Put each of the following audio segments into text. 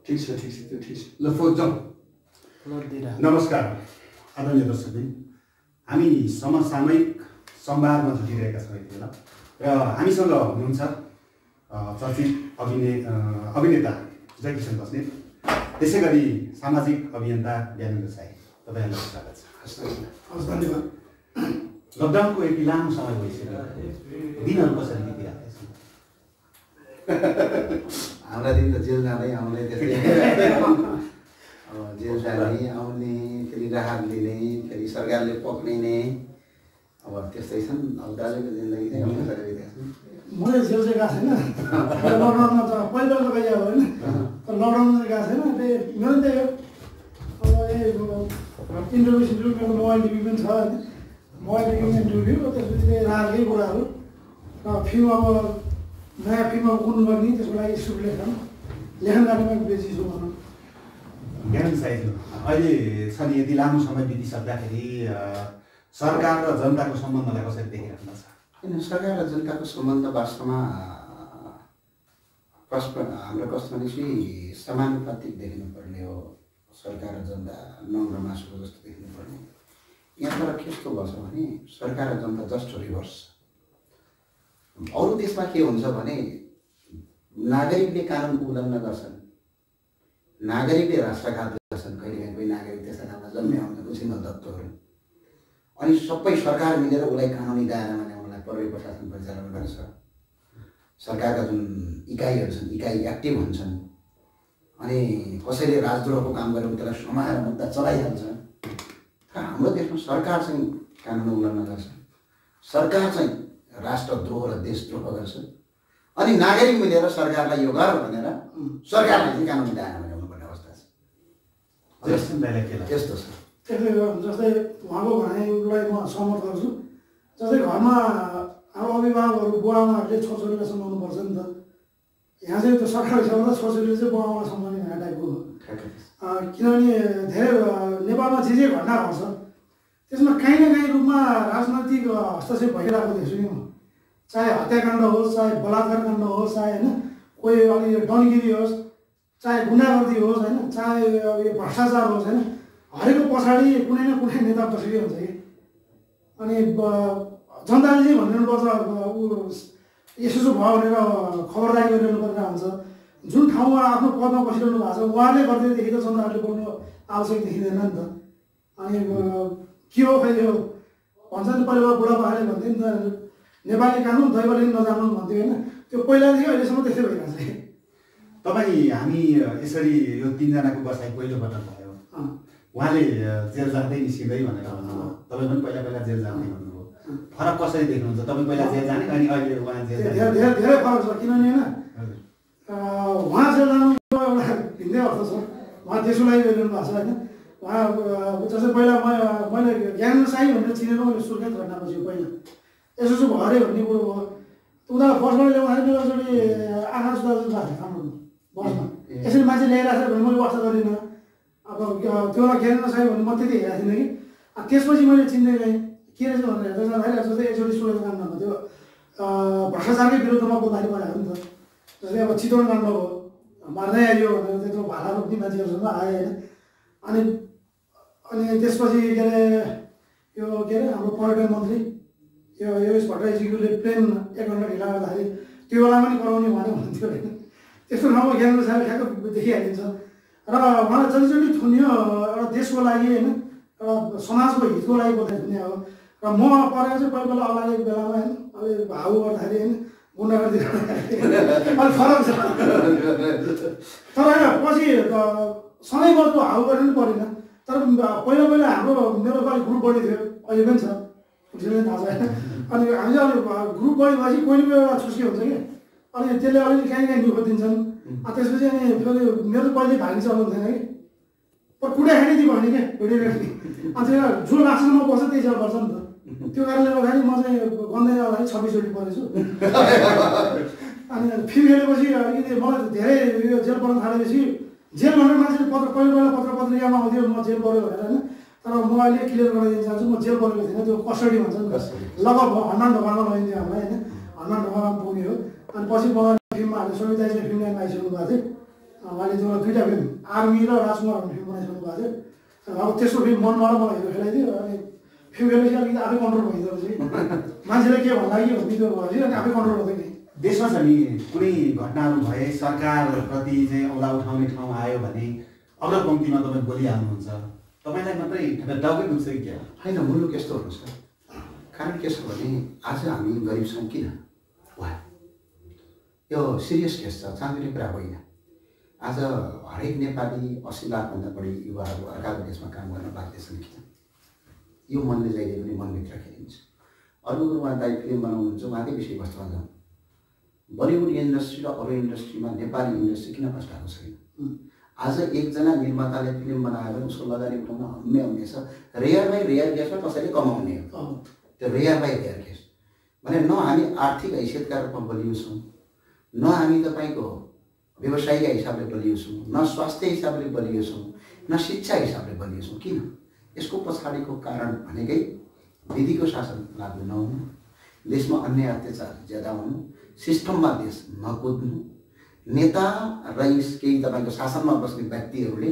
ठिक छ त्यो ठिक छ। ल फोन जाउँ। नमस्कार आदरणीय दर्शकबिन, हामी समसामयिक संवादमा जुटिरहेका छौँ यति बेला र हामीसँग हुनुहुन्छ चर्चित अभिनेता जयकिशन बस्नेत, त्यसै गरी सामाजिक अभियन्ता ज्ञानेन्द्र साई। तपाईँहरूलाई स्वागत छ। हस् धन्यवाद। लकडाउनको यति लामो समय भइसक्यो, दिनहरू कसरी बितिरहेका छन्? हाम्रा दिन त जेल जाँदै आउने, त्यस्तै अब जेल जाने आउने, फेरि राहत लिने, फेरि सरकारले पक्रिने, अब त्यस्तै छन्। अब दाजुको जिन्दगी चाहिँ अब कसरी बितेको छ? मैले जेल चाहिँ गएको छैन, लकडाउनमा त पहिलो गइयो होइन, तर लकडाउनमा चाहिँ गएको छैन। त्यही मेरो त्यही हो। अब इन्टरभ्यू मेरो मोबाइल टिभी पनि छ होइन, मोबाइल टिभीमा इन्टरभ्यू, त्यसपछि त्यही राजकै कुराहरू र फिल्म अब नयाँ फिल्म अब कुन गर्ने त्यसको लागि स्क्रिप्ट लेखन गर्नेमा बेसी छु भनौँ। ज्ञानेन्द्र साईज्यू, अहिले छ नि यति लामो समय बितिसक्दाखेरि सरकार र जनताको सम्बन्धलाई कसरी देखिराख्नु छ? किन सरकार र जनताको सम्बन्ध वास्तवमा हाम्रो कस्तो भनेपछि समानुपातिक देखिनुपर्ने हो। सरकार र जनता नङ र मासुको जस्तो देखिनुपर्ने। यहाँ तर कस्तो गर्छ भने सरकार र जनता जस्ट रिभर्स। अरू देशमा के हुन्छ भने नागरिकले कानुनको उल्लङ्घन गर्छन्, नागरिकले राष्ट्रघात गर्छन्, कहिलेकाहीँ कोही नागरिक त्यस्ता ठाउँमा जन्मे आउँछन् उसिङ्गल तत्त्वहरू, अनि सबै सरकार मिलेर उसलाई कानुनी दायरामा ल्याउनलाई प्रहरी प्रशासन परिचालन गर्छ। सरकारका जुन इकाइहरू छन्, इकाइ एक्टिभ हुन्छन्, अनि कसैले राजद्रोहको काम गरेर त्यसलाई समाएर मुद्दा चलाइहाल्छ। तर हाम्रो देशमा सरकार चाहिँ कानुन उल्लङ्घन गर्छ, सरकार चाहिँ राष्ट्रद्रोह र देशद्रोह गर्छ, अनि नागरिक मिलेर सरकारलाई यो गर भनेर सरकारले चाहिँ कानुनी दायरामा ल्याउनुपर्ने अवस्था छ। त्यस्तो छ। त्यसले जस्तै उहाँको भनाइलाई म सहमत गर्छु। जस्तै घरमा अब अभिभावकहरू बुवाआमाहरूले छोरछोरीलाई सम्झाउनुपर्छ नि त। यहाँ चाहिँ त्यो सरकारले सम्झाउँदा छोरछोरीले चाहिँ बुवाआमालाई सम्झाउने भन्ने टाइपको हो। किनभने धेरै नेपालमा जे घटना घट्छ त्यसमा काहीँ न काहीँ रूपमा राजनैतिक हस्तक्षेप भइरहेको देख्छु नि म। चाहे हत्याकाण्ड होस्, चाहे बलात्कार काण्ड होस्, चाहे होइन कोही अलि डनगिरी होस्, चाहे गुन्डागर्दी होस् होइन, चाहे यो भ्रष्टाचार होस् होइन, हरेको पछाडि कुनै न कुनै नेता बसेकै हुन्छ कि। अनि जनताले चाहिँ भनिरहनुपर्छ यसो भयो भनेर खबरदारी गरिरहनु पर्ने हुन्छ। जुन ठाउँमा आफ्नो पदमा बसिरहनु भएको छ उहाँले गर्दैदेखि त जनताहरूले बोल्नु आवश्यक देखिँदैन नि त। अनि के हो खै यो भन्छ नि पहिला बुढापाकाले भन्थ्यो नि त, नेपाली कानुन दैवले नजानु भन्थ्यो होइन, त्यो पहिलादेखि अहिलेसम्म त्यस्तै भइरहेको छ। तपाईँ हामी यसरी यो तिनजनाको बसाइ पहिलोपटक भयो, उहाँले जेल जाँदै निस्किँदै भनेर भन्नुभयो, तपाईँ पनि पहिला पहिला जेल जाँदै भन्नुभयो। फरक कसरी देख्नुहुन्छ? तपाईँ पहिला जेल जाने अनि अहिले उहाँ जेल जाने? धेरै फरक छ। किनभने होइन उहाँ जेल जानु एउटा भिन्दै अर्थ छ। उहाँ देशको लागि गरिरहनु भएको छ होइन। उहाँ जस्तै पहिला मैले ज्ञानेन्द्र साई भनेर चिनेर मैले सुर्खेत घटनापछि पहिला यसो भयो अरे भन्ने कुरो भयो। उनीहरूलाई बसबाट ल्याउँदाखेरि मेरो एकचोटि आँखा सुधार भएको थियो हाम्रो बसमा, यसरी मान्छे ल्याइरहेको छ भने मैले वास्ता गरिनँ। अब त्यो ज्ञानेन्द्र साई भन्ने म त्यति हेरेको थिइनँ कि। त्यसपछि मैले चिन्दै गएँ के रहेछ भनेर हेर्दै जाँदाखेरि जस्तै एकचोटि सुरेको काण्ड भन्दा त्यो भ्रष्टाचारकै विरुद्धमा बोल्दाखेरि परेको नि त। जस्तै अब चितवन काण्ड हो, मार्दै आइयो भनेर त्यत्रो भाला रोप्ने मान्छेहरूसँग आयो होइन। अनि त्यसपछि के अरे यो के अरे हाम्रो पर्यटन मन्त्री यो योगेश भट्टराईजीले प्लेन 1 घन्टा ढिला गर्दाखेरि त्यो बेला पनि कराउने भनेर भन्थ्यो होइन। त्यस्तो ठाउँमा ज्ञानेन्द्र साईले ठ्याक्क देखिहालिन्छ। र उहाँलाई जतिचोटि थुन्यो एउटा देशको लागि होइन, एउटा समाजको हितको लागि बोल्दै थुन्यो हो। र म परेको चाहिँ पहिला पहिला अगाडिको बेलामा होइन, अब भाउ गर्दाखेरि होइन गुन्डागर्दी अलिक फरक छ। तर होइन पछि सधैँभरको हाउ गरेर पनि परेन। तर पहिला पहिला हाम्रो मेरो अलिक ग्रुप बढी थियो, अहिले पनि छ, खुसीले थाहा छ होइन। अनि हामी चाहिँ अलिक ग्रुप बढी भएपछि कोही पनि एउटा छुस्के हुन्छ कि, अनि त्यसले अलिअलि काहीँ काहीँ दुःख दिन्छन्। त्यसपछि अनि फेरि मेरो त कहिले भाग्ने चल्नु थिएन कि, पर कुडा खाइदियो भने क्या भिडियो राख्ने। अनि त्यो जो लास्टमा बस्छ त्यही चाहिँ गर्छ नि त। त्यो कारणले गर्दाखेरि म चाहिँ गन्दै जाँदाखेरि 26 चोटि परेछु। अनि फिल्म हेरेपछि अलिकति मलाई धेरै यो जेल पर्न थालेपछि जेल भनेर मान्छेले पहिला पत्र पत्रिकामा आउँथ्यो म जेल पऱ्यो भनेर होइन। तर म अहिले क्लियर गराइदिन चाहन्छु, म जेल परेको थिइनँ। त्यो कस्टडी भन्छ नि त, लगभग हनुमान ढोकामा लगिन्थ्यो हामीलाई होइन, हनुमान ढोकामा पुग्ने हो। अनि पछि मलाई फिल्ममा हाल्यो, सविता चाहिँ फिल्म लाइनमा आइसक्नु भएको थियो। उहाँले त्यो 2टा फिल्म आर्मी र राजकुमार भन्ने फिल्म बनाइसक्नु भएको थियो। अब त्यस्तो फिल्म मनबाट मलाई हेरेर खेलाइदियो। अनि फिल्म हेरेपछि अलिकति आफै कन्ट्रोल भइदिँदो रहेछ कि मान्छेले के भन्ला कि भन्ने त्यो भएपछि अनि आफै कन्ट्रोल हुँदैन। देशमा छ नि कुनै घटनाहरू भए सरकारप्रति चाहिँ औला उठाउने ठाउँ आयो भने अग्रपङ्क्तिमा तपाईँ बोलिहाल्नुहुन्छ। तपाईँलाई मात्रै टाउकै दुख्छ कि क्या? होइन, मुलुक यस्तो हुनुहुन्छ। कारण के छ भने आज हामी गरिब छौँ किन? वा यो सिरियस केस छ, चाँदिने कुरा होइन। आज हरेक नेपाली 80 लाखभन्दा बढी युवाहरू अर्काको देशमा काम गर्न बाध्य छन् किन? यो मनले जहिले पनि मनभित्र खेलिन्छ। अर्को कुरो उहाँ दाइ फिल्म बनाउनुहुन्छ, उहाँकै विषयवस्तुमा जाउँ। बलिउड इन्डस्ट्री र अरू इन्डस्ट्रीमा नेपाली इन्डस्ट्री किन फस्टाएको छैन? आज एकजना निर्माताले फिल्म बनायो भने उसको लगानी उठाउन हम्मे छ। रेयर बाई रेयर केसमा कसैले कमाउने हो, त्यो रेयर बाई रेयर केस भने न हामी आर्थिक हैसियतका रूपमा बलियो छौँ, न हामी तपाईँको व्यवसायिक हिसाबले बलियो छौँ, न स्वास्थ्य हिसाबले बलियो छौँ, न शिक्षा हिसाबले बलियो छौँ। किन? यसको पछाडिको कारण भनेकै विधिको शासन लागू नहुनु, देशमा अन्य अत्याचार ज्यादा हुनु, सिस्टममा देश नकुद्नु, नेता रइस केही तपाईँको शासनमा बस्ने व्यक्तिहरूले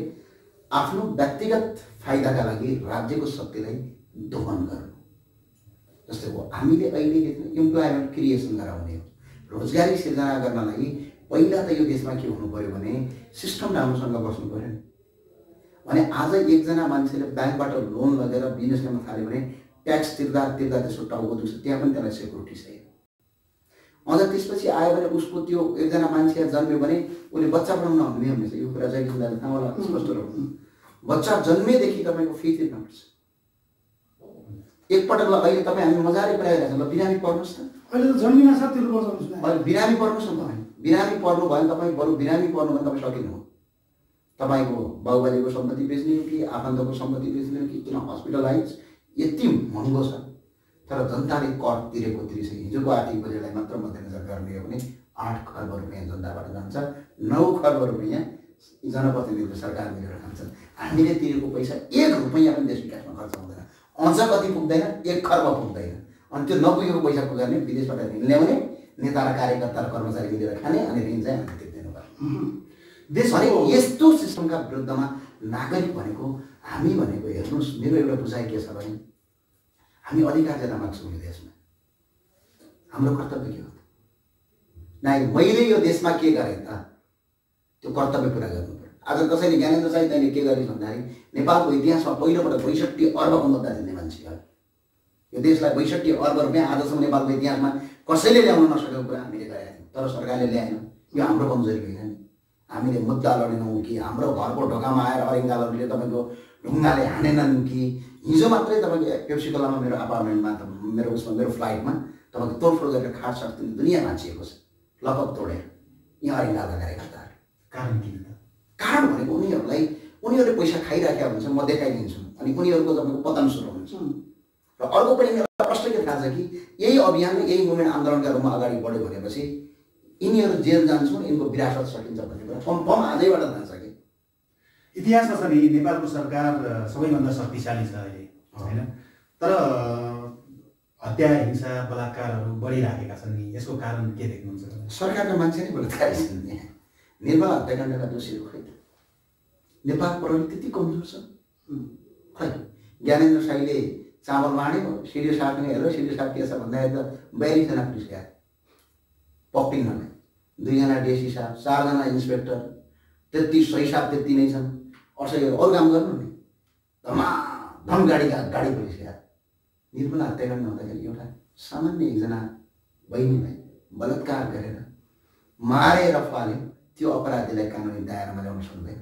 आफ्नो व्यक्तिगत फाइदाका लागि राज्यको शक्तिलाई दोहन गर्नु। जस्तै हो हामीले अहिले इम्प्लोइमेन्ट क्रिएसन गराउने हो, रोजगारी सिर्जना गर्नलाई पहिला त यो देशमा के हुनु पर्यो भने सिस्टम राम्रोसँग बस्नु पर्यो नि। भने आज एकजना मान्छेले ब्याङ्कबाट लोन लगेर बिजनेस गर्न थाल्यो भने ट्याक्स तिर्दा तिर्दा त्यसको टाउको दुख्छ, त्यहाँ पनि त्यसलाई सेक्युरिटी छैन। अझ त्यसपछि आयो भने उसको त्यो एकजना मान्छे जन्मियो भने उसले बच्चा बनाउन हुनेछ। यो कुरा चाहिँ थाहा होला, स्पष्ट रहनु। बच्चा जन्मेदेखि तपाईँको फी तिर्नुपर्छ। एकपटक ल अहिले तपाईँ हामी मजाले पढाइरहेको छ, ल बिरामी पढ्नुहोस् न। अहिले त जन्मिन साथ तिर्नुपर्छ। अहिले बिरामी पढ्नुहोस् न तपाईँ। बिरामी पढ्नु भयो भने तपाईँ बरु बिरामी पढ्नु भने तपाईँ सकिनु हो। तपाईँको बाबुबाजेको सम्पत्ति बेच्ने हो कि आफन्तको सम्पत्ति बेच्ने हो कि किन हस्पिटलाइज यति महँगो छ। तर जनताले कर तिरेको तिरेछ। हिजोको आर्थिक बजेटलाई मात्र मध्यनजर गर्ने हो भने 8 खर्ब रुपियाँ जनताबाट जान्छ, 9 खर्ब रुपियाँ जनप्रतिनिधिले सरकार मिलेर खान्छन्। हामीले तिरेको पैसा 1 रुपियाँ पनि देश विकासमा खर्च हुँदैन। अझ कति पुग्दैन? 1 खर्ब पुग्दैन। अनि त्यो नपुगेको पैसा पुग्ने विदेशबाट ऋण ल्याउने, नेता र कार्यकर्ता र कर्मचारी मिलेर खाने, अनि ऋण चाहिँ हामीले तिर्दिनु पर्ने। देश यस्तो सिस्टमका विरुद्धमा नागरिक भनेको हामी भनेको हेर्नुहोस्, मेरो एउटा बुझाइ के छ भने हामी अधिकार ज्यादा माग्छौँ यो देशमा। हाम्रो कर्तव्य के हो? नाइ मैले यो देशमा के गरेँ त त्यो कर्तव्य पुरा गर्नु पर्यो। आज कसैले ज्ञानेन्द्र साई तैँले के गरिस् भन्दाखेरि नेपालको इतिहासमा पहिलोपटक 62 अर्बको मुद्दा दिने मान्छे हो। यो देशलाई 62 अर्ब रुपियाँ आजसम्म नेपालको इतिहासमा कसैले ल्याउन नसकेको कुरा हामीले गरेका थियौँ, तर सरकारले ल्याएन। यो हाम्रो कमजोरी होइन नि। हामीले मुद्दा लडेनौँ कि हाम्रो घरको ढोकामा आएर अरिङ्गालहरूले तपाईँको ढुङ्गाले हानेनन् कि हिजो मात्रै तपाईँको पेप्सी कोलामा मेरो अपार्टमेन्टमा त मेरो उसमा मेरो फ्लाइटमा तपाईँको तोडफोड गरेर खाट साट दुनियाँ भाँचिएको छ, लगभग तोडेर यहाँ अरिङ्गालका कार्यकर्ताहरू। कारण के हो? कारण भनेको उनीहरूले पैसा खाइराखेका हुन्छ, म देखाइदिन्छु, अनि उनीहरूको तपाईँको पतन सुरु हुन्छ। र अर्को पनि मलाई प्रश्न के थाहा छ कि यही अभियान यही मुभमेन्ट आन्दोलनका रूपमा अगाडि बढ्यो भनेपछि यिनीहरू जेल जान्छन्, यिनको विरासत सकिन्छ भन्ने कुरा कन्फर्म आजैबाट थाहा छ कि इतिहासमा छ नि नेपालको सरकार सबैभन्दा शक्तिशाली छ अहिले, होइन? तर हत्या, हिंसा, बलात्कारहरू बढिराखेका छन् नि। यसको कारण के देख्नुहुन्छ? सरकारका मान्छे नै बलात्कारी छन्। निर्मला हत्याकाण्डका दोषीहरू खै त? नेपाल प्रहरी त्यति कमजोर छ खै? ज्ञानेन्द्र साईले चामल बाँड्यो, सिडिओ साहबले हेरेर सिडिओ साहब के छ भन्दाखेरि त 42 जना पुलिस गए पक्रिनलाई, 2 जना डिएससी साहब, 4 जना इन्सपेक्टर, त्यति सही साहब त्यति नै छन्। असैहरू अरू काम गर्नु नि, धमाधम गाडी पुलिस गए। निर्मला हत्याकाण्ड हुँदाखेरि एउटा सामान्य एकजना बहिनीलाई बलात्कार गरेर मारेर फाल्यो, त्यो अपराधीलाई कानुनी दायरामा ल्याउन सक्दैन।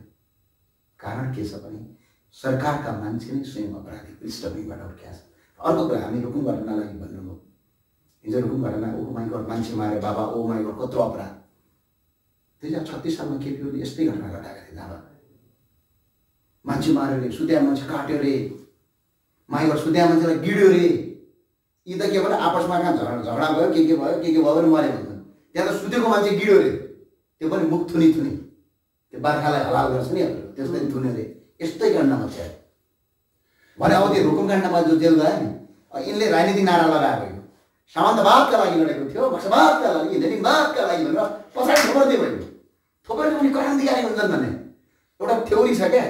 कारण के छ भने सरकारका मान्छे नै स्वयं अपराधी पृष्ठभूमिबाट उठ्या छ। अर्को कुरा, हामी रुकुम घटनालाई भन्नुभयो, हिजो रुकुम घटना, ओ माइ गड, मान्छे मारे बाबा, ओ माइ गड कत्रो अपराध। 2036 सालमा केपीओले यस्तै घटना घटाएका थिए। जहाँ मान्छे माऱ्यो रे, सुत्या मान्छे काट्यो रे, माइ गड सुत्या मान्छेलाई गिड्यो रे। यी त के भने आपसमा कहाँ झगडा भयो, के भयो भने मऱ्यो भन्छन्। त्यहाँ त सुतेको मान्छे गिड्यो रे, त्यो पनि मुख थुनी त्यो बार्खालाई हलाल गर्छ नि, त्यस्तै थुन्यो रे। यस्तै काण्डमा चाहिँ भने अब त्यो रुकुमकाण्डमा जो जेल गयो नि, यिनले राजनीतिक नारा लगाएको यो सामन्तवादका लागि लडेको थियो, वंशवादका लागि, लेनिनवादका लागि भनेर पछाडि खबर दियो भयो। थोपरेको पनि क्रान्तिकारी हुन्छन् भन्ने एउटा थ्योरी छ क्या।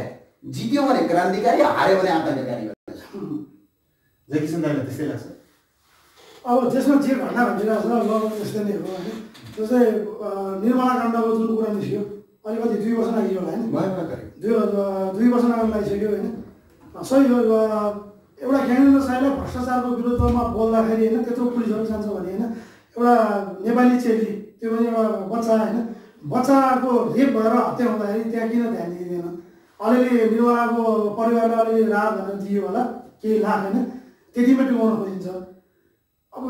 जित्यो भने क्रान्तिकारी, हार्यो भने आतङ्ककारी भन्ने छ। जयकिसन दाइलाई त्यस्तै लाग्छ? अब त्यसमा जे घटना घटिरहेको छ लगभग त्यस्तै नै हो होइन। जस्तै निर्मला काण्डको जुन कुरा निस्क्यो अलिकति 2 वर्ष लागि होला होइन, 2 वर्ष लागिसक्यो होइन। सही हो, एउटा ज्ञानेन्द्र साईलाई भ्रष्टाचारको विरुद्धमा बोल्दाखेरि होइन त्यत्रो पुलिसहरू जान्छ भने होइन, एउटा नेपाली चेली त्यो पनि एउटा बच्चा होइन, बच्चाको रेप भएर हत्या हुँदाखेरि त्यहाँ किन ध्यान दिँदैन? अलिअलि निर्मलाको परिवारलाई अलिअलि राहत भनेर दियो होला केही लाख होइन, त्यतिमै टुङ्गाउन खोजिन्छ। अब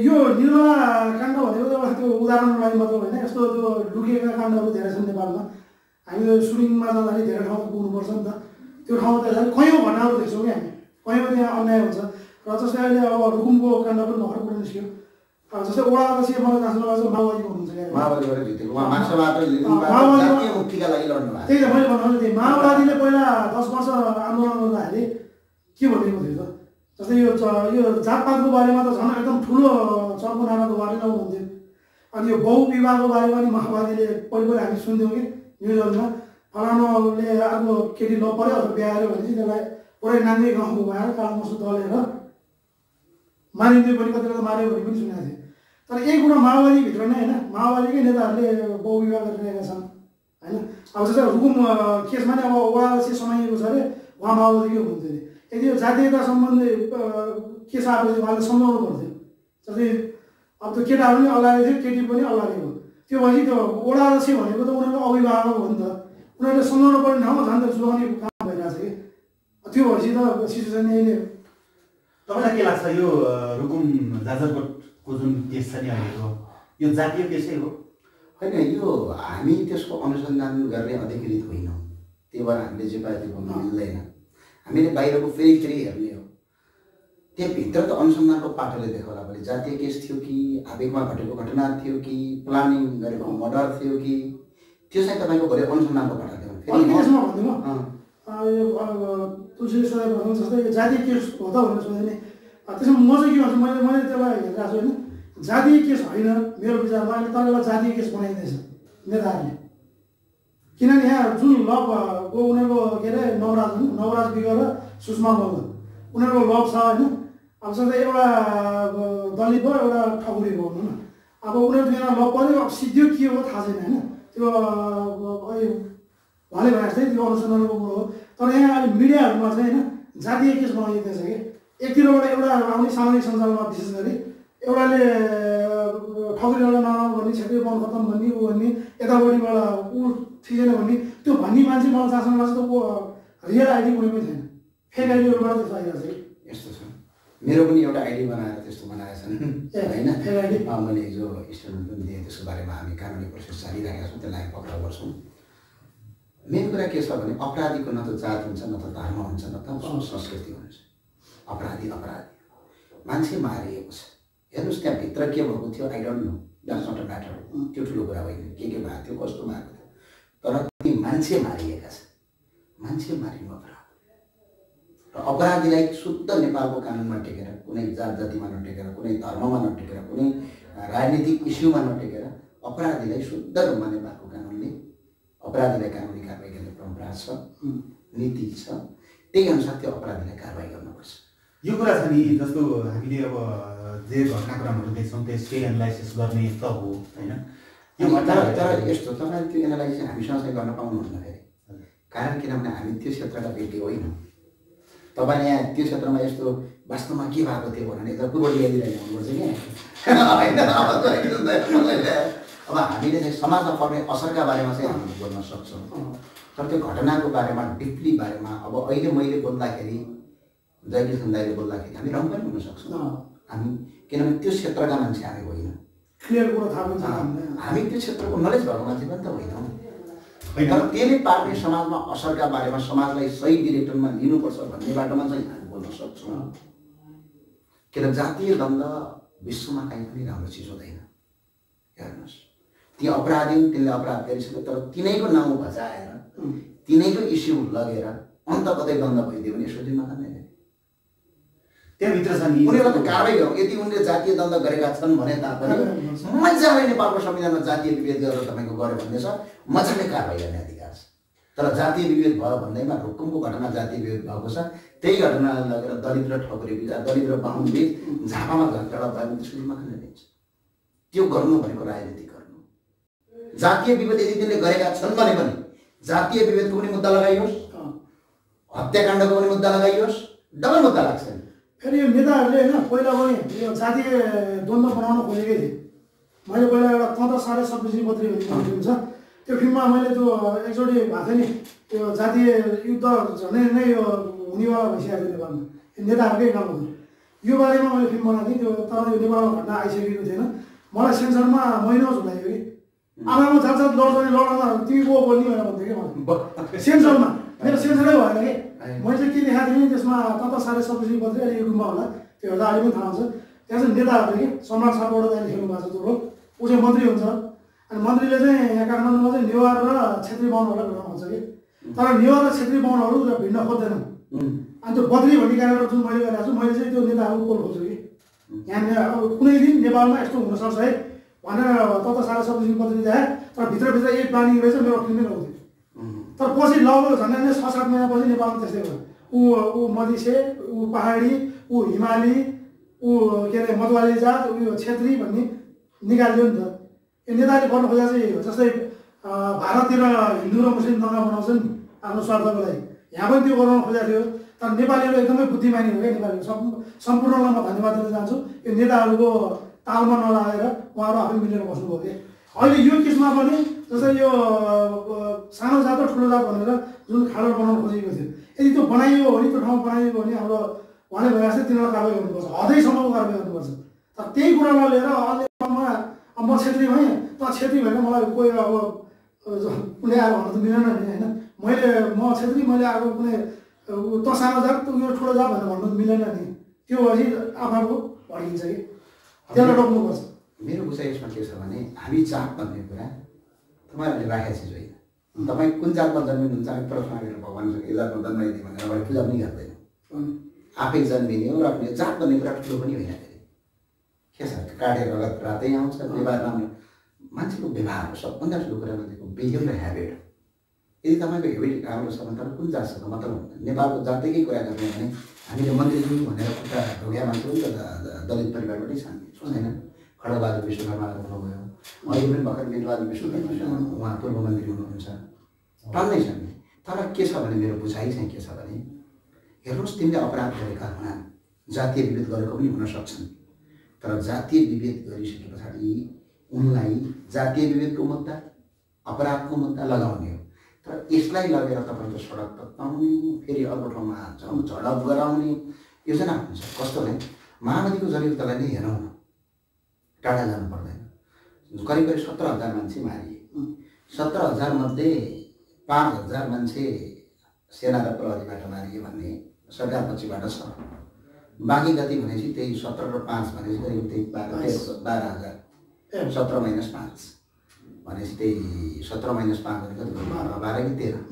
यो निर्मला काण्ड भनेको त एउटा त्यो उदाहरणको लागि मात्र होइन, यस्तो त्यो लुकेका काण्डहरू धेरै छन् नेपालमा। हामीले सुटिङमा जाँदाखेरि धेरै ठाउँमा पुग्नुपर्छ नि त, त्यो ठाउँमा त कयौँ घटनाहरू देख्छौँ कि हामी, कहीँ त्यहाँ अन्याय हुन्छ। र जस्तै अहिले अब रुकुमको काण्ड पनि भर्खर कुरा निस्क्यो। जस्तै ओडाको चाहिँ मलाई जहाँसम्म लाग्छ माओवादीको हुनुहुन्छ क्या, माओवादीबाट जितेको उहाँ मान्छेबाट जातीय मुक्तिका लागि लड्नु भएको। त्यही त मैले भन्नु थिएँ, माओवादीले पहिला 10 वर्ष आन्दोलन गर्दाखेरि के भनेको थियो त? जस्तै यो जातपातको बारेमा त झन् एकदम ठुलो चर्को नारा त उहाँले नहुन्थ्यो। अनि यो बहुविवाहको बारेमा नि माओवादीले पहिले हामी सुन्थ्यौँ कि न्युजहरूमा, फलानुले अर्को केटी ल पऱ्यो अथवा बिहार्यो भने चाहिँ त्यसलाई पुरै नाङ्गे गाउँको भएर कालोमसो दलेर मारिन्थ्यो पनि, कतिवटा मार्यो भने पनि सुनेको थियो। तर यही कुरा माओवादीभित्र नै होइन, माओवादीकै नेताहरूले बहुविवाह गरिरहेका छन् होइन। अब जस्तै हुकुम केसमा नै अब ओडासी समाइएको छ अरे, उहाँ माओवादीकै हुनुहुन्थ्यो अरे। यदि यो जातीयता सम्बन्धी केस आएपछि उहाँले सम्झाउनु पर्थ्यो। जस्तै अब त्यो केटा पनि अल्लाले थियो, केटी पनि अल्लाले हो, त्यो भएपछि त्यो ओडासी भनेको त उनीहरूको अभिभावक हो नि त, उनीहरूले सम्झाउनु पर्ने ठाउँमा झन् त जुगाउने काम भइरहेको छ कि, त्यो भएपछि त सिचुएसन यही नै हो। तपाईँलाई के लाग्छ यो रुकुम जाजरकोटको जुन केस छ नि अहिलेको, यो जातीय केसै हो? होइन, यो हामी त्यसको अनुसन्धान गर्ने अधिकृत होइनौँ, त्यही भएर हामीले जे पायो त्यो भन्नु मिल्दैन। हामीले बाहिरको फेरि हेर्ने हो। त्यहाँभित्र त अनुसन्धानको पाटोले देखाउला भने जातीय केस थियो कि आवेगमा घटेको घटना थियो कि प्लानिङ गरेको मर्डर थियो कि, त्यो चाहिँ तपाईँको भरे अनुसन्धानको पाटो देखाउँछ। तुलसी सदय भनौँ जस्तै जातीय केस हो त भनेर सोधेँ नि, त्यसमा म चाहिँ के भन्छु, मैले त्यसलाई हेरिरहेको छु होइन, जातीय केस होइन मेरो विचारमा। अहिले तर यसलाई जातीय केस बनाइँदैछ नेताहरूले, किनभने यहाँ जुन लभको उनीहरूको के अरे नवराज विग र सुषमा मल्ल उनीहरूको लभ छ होइन। अब जस्तै एउटा दलित भयो, एउटा ठकुरी भयो भनौँ न, अब उनीहरू दुईजना लभ पऱ्यो, अब सिद्धियो के हो थाहा छैन होइन, त्यो उहाँले भने जस्तै त्यो अनुसन्धानको कुरो हो। तर यहाँ अहिले मिडियाहरूमा चाहिँ होइन जातीय केस बनाइँदैछ कि, एकतिरबाट एउटा आउने सामाजिक सञ्जालमा विशेष गरी एउटाले ठकुरीलाई नराम्रो भन्ने, छेत्री बन खत्तम भन्ने, ऊ भन्ने, यतापट्टिबाट ऊ ठिक छैन भन्ने, त्यो भन्ने मान्छे मलाई जहाँसम्म लाग्छ त रियल आइडी कुनै पनि छैन, फेक आइडीहरूबाट त्यस्तो आइरहेको छ कि। यस्तो छ, मेरो पनि एउटा आइडी बनाएर त्यस्तो बनाएका छन् होइन। मैले हिजो स्टेटमेन्ट पनि दिएँ, त्यसको बारेमा हामी कानुनी प्रोसेस चलिरहेका छौँ, त्यसलाई पक्राउ गर्छौँ। मेन कुरा के छ भने अपराधीको न त जात हुन्छ, न त धर्म हुन्छ, न त संस्कृति हुन्छ। अपराधी मान्छे मारिएको छ। हेर्नुहोस् त्यहाँभित्र के भएको थियो I don't know, that's not a matter, त्यो ठुलो कुरा होइन के भएको थियो, कस्तो भएको थियो, तर ती मान्छे मारिएका छन्। मान्छे मारिनु अपराध, र अपराधीलाई शुद्ध नेपालको कानुनमा टेकेर, कुनै जात जातिमा नटेकेर, कुनै धर्ममा नटेकेर, कुनै राजनीतिक इस्युमा नटेकेर अपराधीलाई शुद्ध रूपमा नेपालको कानुनले अपराधीलाई कानुनी कारवाही गर्ने परम्परा छ, नीति छ, त्यही अनुसार त्यो अपराधीलाई कारवाही गर्नुपर्छ। यो कुरा छ नि, जस्तो हामीले अब जे घटनाक्रमहरू देख्छौँ त्यो स्टे एनालाइसिस गर्ने त हो होइन। यो तर यस्तो तपाईँले त्यो एनालाइसिस हामीसँग चाहिँ गर्न पाउनुहुन्न फेरि, कारण किनभने हामी त्यो क्षेत्रका व्यक्ति होइनौँ। तपाईँले यहाँ त्यो क्षेत्रमा यस्तो वास्तवमा के भएको थियो भने यता पूर्व ल्याइदिरहेको हुनुपर्छ कि होइन। अब हामीले चाहिँ समाजमा पर्ने असरका बारेमा चाहिँ हामी बोल्न सक्छौँ, तर त्यो घटनाको बारेमा डिपली बारेमा अब अहिले मैले बोल्दाखेरि, जयकिसन दाइले बोल्दाखेरि हामी रङ पनि हुन सक्छौँ हामी, किनभने त्यो क्षेत्रका मान्छे हामी होइनौँ, क्लियर कुरा थाहा हुन्छ, हामी त्यो क्षेत्रको नलेज भएको मान्छे पनि त होइनौँ। तर त्यसले पार्ने समाजमा असरका बारेमा समाजलाई सही डिरेक्टरमा लिनुपर्छ भन्ने बाटोमा चाहिँ हामी बोल्न सक्छौँ। किन जातीय द्वन्द विश्वमा कहीँ पनि राम्रो चिज हुँदैन। हेर्नुहोस् ती अपराधी तिनले अपराध गरिसक्यो, तर तिनैको नाउँ बचाएर तिनैको इस्यु लगेर अन्त कतै द्वन्द भइदियो भने यसो दिनमा खाँदैन। त्यहाँभित्र छ नि उनीहरूलाई त कारबाही गरौँ। यदि उनले जातीय द्वन्द्व गरेका छन् भने तापनि मजाले नेपालको संविधानमा जातीय विभेद गरेर तपाईँको गर्यो भने छ मजाले कारबाही गर्ने अधिकार छ। तर जातीय विभेद भयो भन्दैमा रुकुमको घटना जातीय विभेद भएको छ, त्यही घटनालाई लगेर दलित र ठकुरी बिच, दलित र बाहुन बिच झापामा झगडा भयो भने त्यसको जिम्मा कसले लिन्छ? त्यो गर्नु भनेको राजनीति गर्नु। जातीय विभेद यदि तिनले गरेका छन् भने पनि जातीय विभेदको पनि मुद्दा लगाइयोस्, हत्याकाण्डको पनि मुद्दा लगाइयोस्, डबल मुद्दा लाग्छ। फेरि यो नेताहरूले होइन पहिला पनि यो जातीय द्वन्द्व बनाउन खोजेकै थिए। मैले पहिला एउटा तँ त साह्रै सब्जी पत्री भन्ने फिल्म छ, त्यो फिल्ममा मैले त्यो एकचोटि भएको थियो नि, त्यो जातीय युद्ध झनै नै यो हुनेवाला भइसकेको थियो नेपालमा, नेताहरूकै काम हो। यो बारेमा मैले फिल्म बनाएको थिएँ, त्यो तर यो नेपालमा घटना आइसकेको थिएन। मलाई सेन्सरमा महिनौ झुलायो कि आमामा जात जात लड्छ लडाउँदा तिमी को बोल्ने भनेर भन्थ्यो कि मलाई सेन्सरमा। मेरो सेन्सरै भएन कि मैले चाहिँ के देखाएको थिएँ त्यसमा त साह्रै सब्जी पत्री अहिले युट्युबमा होला, त्यो हेर्दा अहिले पनि थाहा हुन्छ। त्यहाँ चाहिँ नेताहरूले कि सम्राट सापकोटा दाइले खेल्नु भएको छ त्यो रोल, ऊ चाहिँ मन्त्री हुन्छ। अनि मन्त्रीले चाहिँ यहाँ काठमाडौँमा चाहिँ नेवार र छेत्री बाहुनहरूलाई भेट्न भन्छ कि, तर नेवार र छेत्री बाहुनहरू भिड्न खोज्दैनन्। अनि त्यो बद्री भन्ने क्यारेक्टर जुन मैले गरेको छु, मैले चाहिँ त्यो नेताहरू कोल खोज्छु कि यहाँ अब कुनै दिन नेपालमा यस्तो हुनसक्छ है भनेर त साह्रै सब्जी पत्री देखाएँ। तर भित्रभित्र यही प्लानिङ रहेछ मेरो फिल्मै लगाउँथेँ। तर पछि लगभग झन्डै 6-7 महिनापछि नेपालमा त्यस्तै भयो। ऊ मधेसे, ऊ पहाडी, ऊ हिमाली, ऊ के अरे मधुवाली जात, ऊ छेत्री भन्ने निकालिदियो नि त। यो नेताले गर्नु खोजेको चाहिँ जस्तै भारततिर हिन्दू र मुस्लिम दङ्गा बनाउँछन् आफ्नो स्वार्थको लागि, यहाँ पनि त्यो गराउन खोजेको थियो। तर नेपालीहरू एकदमै बुद्धिमानी हो क्या, नेपालीहरू सम्पूर्णलाई म धन्यवाद दिन चाहन्छु। यो नेताहरूको तालमा नलागेर उहाँहरू आफै मिलेर बस्नुभयो कि अहिले यो केसमा पनि जस्तै यो सानो जात र ठुलो जात भनेर जुन खाडल बनाउन खोजेको थियो, यदि त्यो बनाइयो भने, त्यो ठाउँ बनाइयो भने हाम्रो उहाँले भनेको चाहिँ तिनीहरूलाई कारवाही गर्नुपर्छ, हदैसम्मको कारवाही गर्नुपर्छ। तर त्यही कुरालाई लिएर अन्य ठाउँमा म छेत्री भएँ, त छेत्री भनेर मलाई कोही अब कुनै आएर भन्न त मिलेन नि होइन। म छेत्री, मैले आएको कुनै त सानो जात यो ठुलो जात भनेर भन्नु मिलेन नि, त्यो भएपछि आफू भड्किन्छ कि त्यसलाई रोक्नुपर्छ। मेरो बुझाइ यसमा के छ भने हामी जात भन्ने कुरा तपाईँहरूले राखेको चिज होइन। तपाईँ कुन जातमा जन्मिनुहुन्छ हामी प्रश्न गरेर भगवान्सँग यो जातमा जन्माइदियो भनेर अगाडि पूजा पनि गर्दैन। आफै जन्मिने हो र जात भन्ने कुरा ठुलो पनि होइन। फेरि के छ काटेर रगत रातै आउँछ। व्यवहार राम्रो मान्छेको व्यवहार हो सबभन्दा ठुलो कुरा, मान्छेको बिहेभ र ह्याबिट। यदि तपाईँको हेबिट राम्रो छ भने तपाईँ कुन जातसँग मतलब हुँदैन। नेपालको जातिकै कुरा गर्ने भने हामीले मन्त्रीज्यू भनेर खुट्टा ढोग्या मान्छे पनि त दलित परिवारबाटै छन्, छैन? खड्गबहादुर विश्वकर्मा हुनुभयो, अहिले पनि भर्खर वीरबहादुर विश्वकर्मा उहाँ पूर्व मन्त्री हुनुहुन्छ, टन्नै छन्। तर के छ भने मेरो बुझाइ चाहिँ के छ भने हेर्नुहोस्, तिमीले अपराध गरेका हुनान्, जातीय विभेद गरेको पनि हुन सक्छन्, तर जातीय विभेद गरिसके पछाडि उनलाई जातीय विभेदको मुद्दा, अपराधको मुद्दा लगाउने हो। तर यसलाई लगेर तपाईँको सडक तताउने, फेरि अर्को ठाउँमा झडप गराउने योजना हुन्छ। कस्तो भने माओवादीको जनयुद्धलाई नै हेरौँ न, टाढा जानु पर्दैन। करिब 17,000 मान्छे मारिए। 17,000 मध्ये 5,000 मान्छे सेना र प्रहरीबाट मारिए भन्ने सरकार पक्षबाट छ। बाँकी गति भनेपछि त्यही 17 र 5 भनेपछि करिब त्यही 12,000। 17 - 5 भनेपछि त्यही 17 - 5 भनेको 12 कि 13?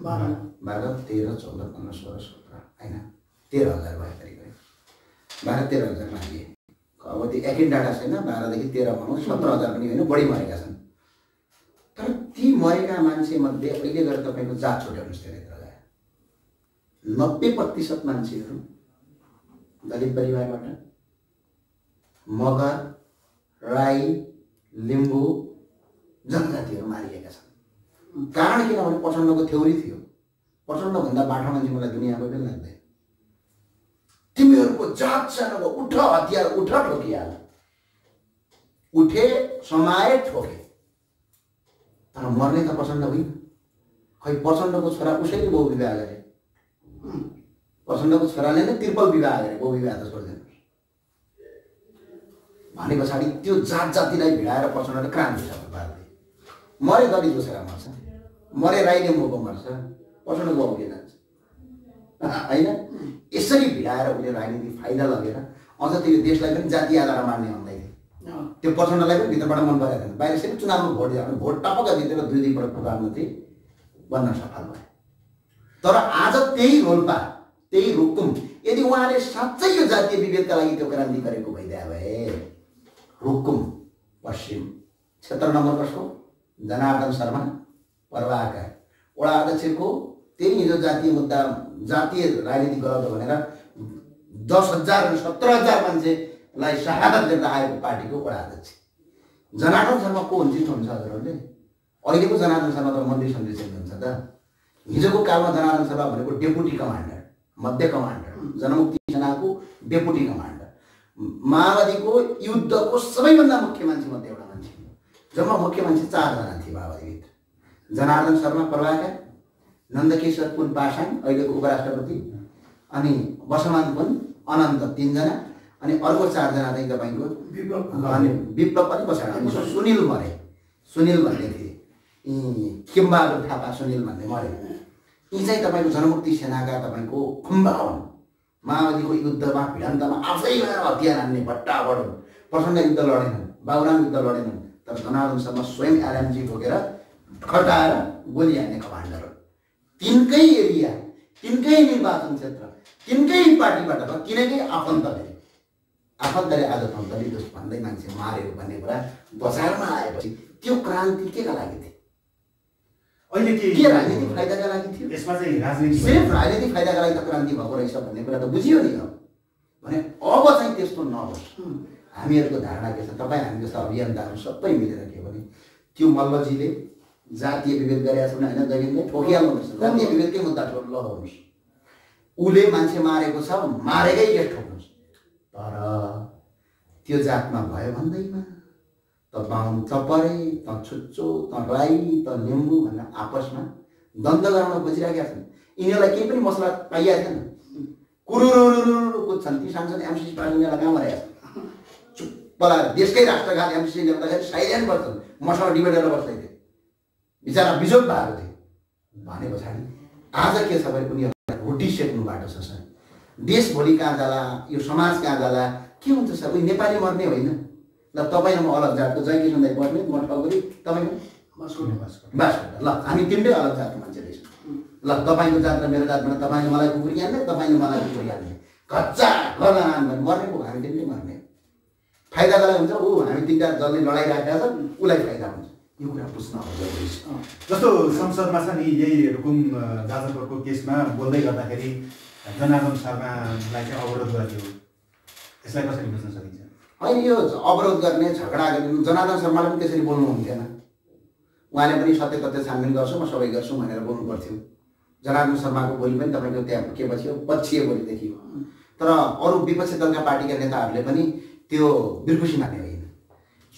12, 13, 14, 15, 16, 17 होइन 13,000 भयो करिब। 12-13,000 मारिए। अब त्यो एकिन डाटा छैन, 12देखि 13 भनौँ, 17,000 पनि होइन, बढी मरेका छन्। तर ती मरेका मान्छे मध्ये अहिले गएर तपाईँको जात छुट्याउनुहोस् त्यहाँनिर गएर 90% मान्छेहरू दलित परिवारबाट, मगर, राई, लिम्बू जनजातिहरू मारिएका छन्। कारण किनभने प्रचण्डको थ्योरी थियो, प्रचण्डभन्दा बाठो मान्छे मलाई दुनियाँमा पनि लाग्दैन। तिमीहरूको जात सानो उठ हतियार उठ ठोकिहाल, उठे समाए ठोके, तर मर्ने त प्रचण्ड होइन। खै प्रचण्डको छोरा उसैले बहुविवाह गरे, प्रचण्डको छोराले नै त्रिपल विवाह गरे, बहुविवाह त छोड्दैन भने पछाडि त्यो जात जातिलाई भिडाएर प्रचण्डले क्रान्ति पार्दै मरे, दलितको छोरा मर्छ, मरे राई लिम्बूको मर्छ, प्रचण्डको अघि जान्छ होइन। यसरी भिडाएर उसले राजनीतिक फाइदा लगेर अझ त यो देशलाई पनि जातीय आधारमा मार्ने भन्दै थियो। त्यो प्रचण्डलाई पनि भित्रबाट मन परेको थिएन। बाहिर चाहिँ चुनावमा भोट दियो भने भोट टपक्क जितेर 2 पटक प्रधानमन्त्री बन्न सफल भए। तर आज त्यही रोल्पा, त्यही रुकुम यदि उहाँले साँच्चै यो जातीय विभेदका लागि त्यो क्रान्ति गरेको भइदिए भए रुकुम पश्चिम क्षेत्र नम्बर कसको जनार्दन शर्मा प्रभाका वडा अध्यक्षको त्यही हिजो जातीय मुद्दा जातीय राजनीति गराउँदा भनेर 10,000 17,000 मान्छेलाई शहादत दिएर आएको पार्टीको वडा अध्यक्ष जनार्दन शर्मा को हुन्छ हुन्छ हजुरहरूले अहिलेको जनार्दन शर्मा त मन्त्री सन्देश चेन्ज हुन्छ त हिजोको कालमा जनार्दन शर्मा भनेको डेपुटी कमान्डर मध्य कमान्डर जनमुक्ति सेनाको डेपुटी कमान्डर माओवादीको युद्धको सबैभन्दा मुख्य मान्छे मध्ये एउटा मान्छे जम्मा मुख्य मान्छे 4 जना थिए माओवादीभित्र जनार्दन शर्मा प्रभाकर नन्दकेशर पुन पासाङ अहिलेको उपराष्ट्रपति अनि बसमान पुन अनन्त 3 जना अनि अर्को 4 जना चाहिँ तपाईको अनि विप्लव पनि पछाडि अनि सुनिल मरे सुनिल भन्ने थिए किम्बहादुर थापा सुनिल भन्ने मरे यी चाहिँ तपाईको जनमुक्ति सेनाका तपाईको खम्बा हुन् माओवादीको युद्धमा भिडन्तमा आफै हतियार हान्ने भट्टाबड प्रचण्ड युद्ध लडेनन् बाबुराम युद्ध लडेनन् तर जनार्दन शर्मा स्वयं एलएमजी बोकेर खटाएर गोली हान्ने कमान्डर हो तिनकै एरिया तिनकै निर्वाचन क्षेत्र तिनकै पार्टीबाट तिनकै आफन्तले आज दलित भन्दै मान्छे मार्यो भन्ने कुरा बजारमा आएपछि त्यो क्रान्ति केका लागि थियो अहिले के राजनीतिक फाइदाका लागि थियो यसमा चाहिँ राजनीति सिर्फ राजनीतिक फाइदाका लागि त क्रान्ति भएको रहेछ भन्ने कुरा त बुझियो नि अब भने अब चाहिँ त्यस्तो नहोस् हामीहरूको धारणा के छ तपाईँ हामी जस्ता अभियन्ताहरू सबै मिलेर के भने त्यो मल्लजीले जातीय विभेद गरेका छन् होइन जगिनले ठोकिहाल्नुपर्छ जातीय विभेदकै मुद्दा लगाउनुहोस् उसले मान्छे मारेको छ मारेकै केस ठोक्नुहोस् तर त्यो जातमा भयो भन्दैमा त बाहुन चपरे त छुच्चो त राई त लिम्बू भनेर आपसमा द्वन्द्व गराउन खोजिरहेका छन् यिनीहरूलाई केही पनि मसला पाइएको छैन कुरुरुरुरु कुद्छन् ती सांसद एमसिसी पार्टीलाई कहाँ मरेका छन् चुप्पला देशकै राष्ट्रघात एमसिसी ल्याउँदाखेरि साइलेन्ट बस्छन् मसँग डिबेट गरेर बस्दै थिए बिचरा बिजोग भएको थियो भने पछाडि आज के छ भने उनीहरूलाई रोटी सेक्नु बाटो छ सर देश भोलि कहाँ जाला यो समाज कहाँ जाला के हुन्छ सर उनी नेपाली मर्ने होइन ल तपाईँ म अलग जातको जय किशन दाइ पर्ने म ठगुरी तपाईँ बस ल हामी तिनटै अलग जातको मान्छे रहेछौँ ल तपाईँको जात र मेरो जातमा तपाईँले मलाई कुकुरी हान्ने तपाईँले मलाई कुकुरी हान्ने कच्चा गर्न भने मर्ने पो हामी तिनटै मर्ने फाइदाको लागि हुन्छ ऊ हामी तिनवटा जसले लडाइराखेका छ उसलाई फाइदा हुन्छ यो कुरा बुझ्न जरुरी छ जस्तो संसदमा छ नि यही रुकुम जाजरकोटको केसमा बोल्दै गर्दाखेरि जनार्दन शर्मालाई चाहिँ अवरोध गरियो यसलाई कसरी बुझ्न सकिन्छ होइन यो अवरोध गर्ने झगडा गर्ने जनार्दन शर्माले पनि त्यसरी बोल्नु हुन्थेन उहाँले पनि सत्य तथ्य छानबिन गर्छु म सबै गर्छु भनेर बोल्नु पर्थ्यो जनार्दन शर्माको बोली पनि तपाईँको त्यहाँ के पछि पक्षीय बोली देखियो तर अरू विपक्षी दलका पार्टीका नेताहरूले पनि त्यो बिर्खुसी मान्ने होइन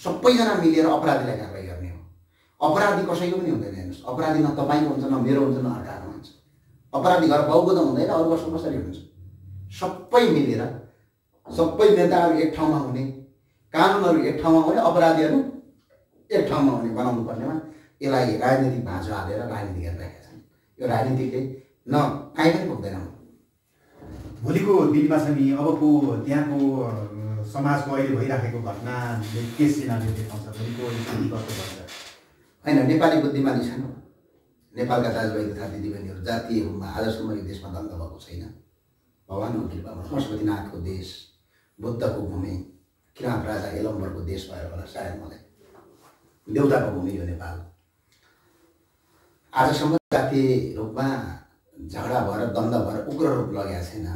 सबैजना मिलेर अपराधीलाई कारवाही गर्ने हो अपराधी कसैको पनि हुँदैन हेर्नुहोस् अपराधी न तपाईँको हुन्छ न मेरो हुन्छ न अर्काको हुन्छ अपराधी घर बाउको त हुँदैन अरू वर्ष कसरी हुन्छ सबै मिलेर सबै नेताहरू एक ठाउँमा हुने कानुनहरू एक ठाउँमा हुने अपराधीहरू एक ठाउँमा हुने बनाउनु पर्नेमा यसलाई राजनीतिक भाँचो हालेर राजनीति गरिरहेका छन् यो राजनीतिले न काहीँ पनि पुग्दैन भोलिको दिनमा छ नि अबको त्यहाँको समाजको अहिले भइराखेको घटनाले के सिनारी देखाउँछ भोलिको कस्तो भन्छ होइन नेपाली बुद्धिमानी छन् नेपालका दाजुभाइ तथा दिदीबहिनीहरू जातीय रूपमा आजसम्म यो देशमा द्वन्द्व भएको छैन भगवानको कृपामा पशुपतिनाथको देश बुद्धको भूमि किराँत राजा यलम्बरको देश भएर होला सायद मलाई देउताको भूमि हो नेपाल आजसम्म जातीय रूपमा झगडा भएर द्वन्द्व भएर उग्र रूप लगेको छैन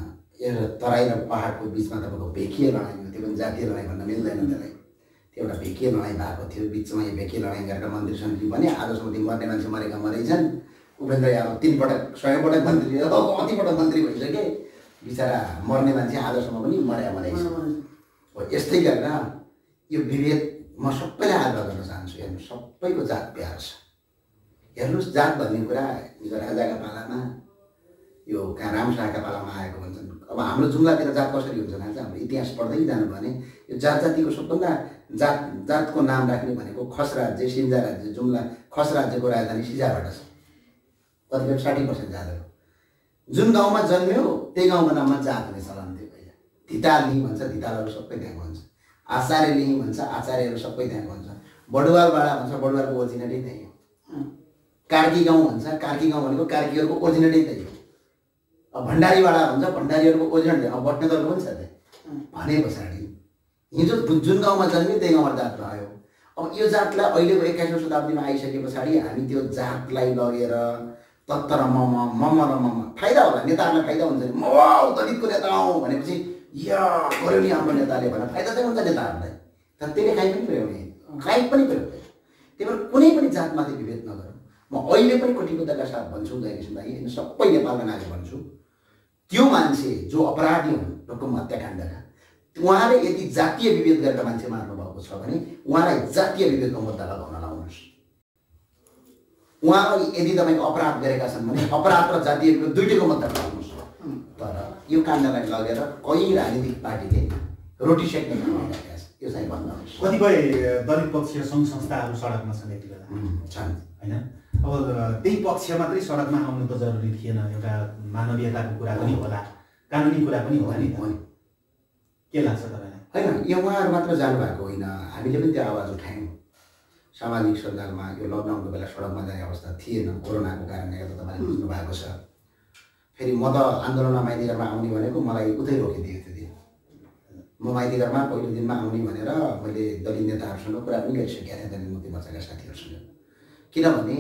यो तराई र पहाडको बिचमा तपाईँको भेकिए लडाइँ हो त्यो पनि जातीय लडाइँ भन्न मिल्दैन त्यसलाई त्यो एउटा भेकिए लडाइँ भएको थियो बिचमा यो भेकिए लडाइँ गरेर मन्त्री सन्त्री पनि आजसम्म ती मर्ने मान्छे मरेका मरेछन् उपेन्द्र यादव 3 पटक 6 पटक मन्त्री कतिपटक मन्त्री भइसके बिचरा मर्ने मान्छे आजसम्म पनि मरेछ हो यस्तै गरेर यो विभेद म सबैलाई आग्रह गर्न चाहन्छु हेर्नु सबैको जात प्यार छ हेर्नुहोस् जात भन्ने कुरा हिजो राजाका पालामा यो कहाँ रामशाहका पालामा आएको भन्छन् अब हाम्रो जुम्लातिर जात कसरी हुन्छ भने चाहिँ हाम्रो इतिहास पढ्दै जानु भने यो जात जातिको सबभन्दा जातको नाम राख्ने भनेको खस राज्य सिन्जा राज्य जुम्ला खस राज्यको राजधानी सिजाबाट छ कतिपय 60% जातहरू जुन गाउँमा जन्म्यो त्यही गाउँको नाममा जात हुने चलन थियो पहिला धिताली भन्छ धितालहरू सबै त्यहाँको हुन्छ आचार्यलिङ भन्छ आचार्यहरू सबै त्यहाँको हुन्छ बडुवालबाडा भन्छ बडुवालको ओरिजिनेटै त्यही हो कार्की गाउँ भन्छ कार्की गाउँ भनेको कार्कीहरूको ओरिजिनेटै त्यही हो अब भण्डारीवाला हुन्छ, भण्डारीहरूको एजेन्ट अब बट्ने दल पनि छ त्यहाँ भने पछाडि हिजो जुन गाउँमा जन्मियो त्यही गाउँमा जात रह्यो। अब यो जातलाई अहिलेको 21औं शताब्दीमा आइसके पछाडि हामी त्यो जातलाई लगेर तत्तर मम र मम फाइदा होला, नेताहरूलाई फाइदा हुन्छ नि, म दलितको नेता हौँ भनेपछि या गऱ्यो नि हाम्रो नेताले भनेर फाइदा चाहिँ हुन्छ नेताहरूलाई, तर त्यसले काहीँ पनि पुर्याउने काहीँ पनि पुर्याउँदैन। त्यही भएर कुनै पनि जातमाथि विभेद नगरौँ। म अहिले पनि कटिबद्धका साथ भन्छु उदयकृष्ण दाइ, सबै नेपालका नागरिक भन्छु, त्यो मान्छे जो अपराधी हुन् रुकुम हत्याकाण्डका, उहाँले यदि जातीय विभेद गरेर मान्छे मार्नु भएको छ भने उहाँलाई जातीय विभेदको मुद्दा लगाउन लाउनुहोस्। उहाँलाई यदि तपाईँको अपराध गरेका छन् भने अपराध र जातीय विभेद दुईटैको मुद्दा लगाउनुहोस्। तर यो काण्डलाई लगेर कहीँ राजनीतिक पार्टीले रोटी सेक्ने काम गरिरहेका छ, यो चाहिँ भन्नुहोस्। कतिपय दलित पक्षीय सङ्घ संस्थाहरू सडकमा छन् यति बेला छन् होइन। अब त्यही पक्ष मात्रै सडकमा आउनु त जरुरी थिएन, एउटा मानवीयताको कुरा पनि होला, कानुनी कुरा पनि होला नि त। के लाग्छ तपाईँलाई? होइन, यो उहाँहरू मात्र जानुभएको होइन, हामीले पनि त्यो आवाज उठायौँ सामाजिक सञ्जालमा। यो लकडाउनको बेला सडकमा जाने अवस्था थिएन, कोरोनाको कारणले गर्दा तपाईँले बुझ्नु भएको छ। फेरि म त आन्दोलनमा माइतीघरमा आउने भनेको मलाई उतै रोकिदिएको थियो। म माइतीघरमा पहिलो दिनमा आउने भनेर मैले दलित नेताहरूसँग कुरा पनि गरिसकेका थिएँ, दलित मुक्ति मोर्चाका साथीहरूसँग। किनभने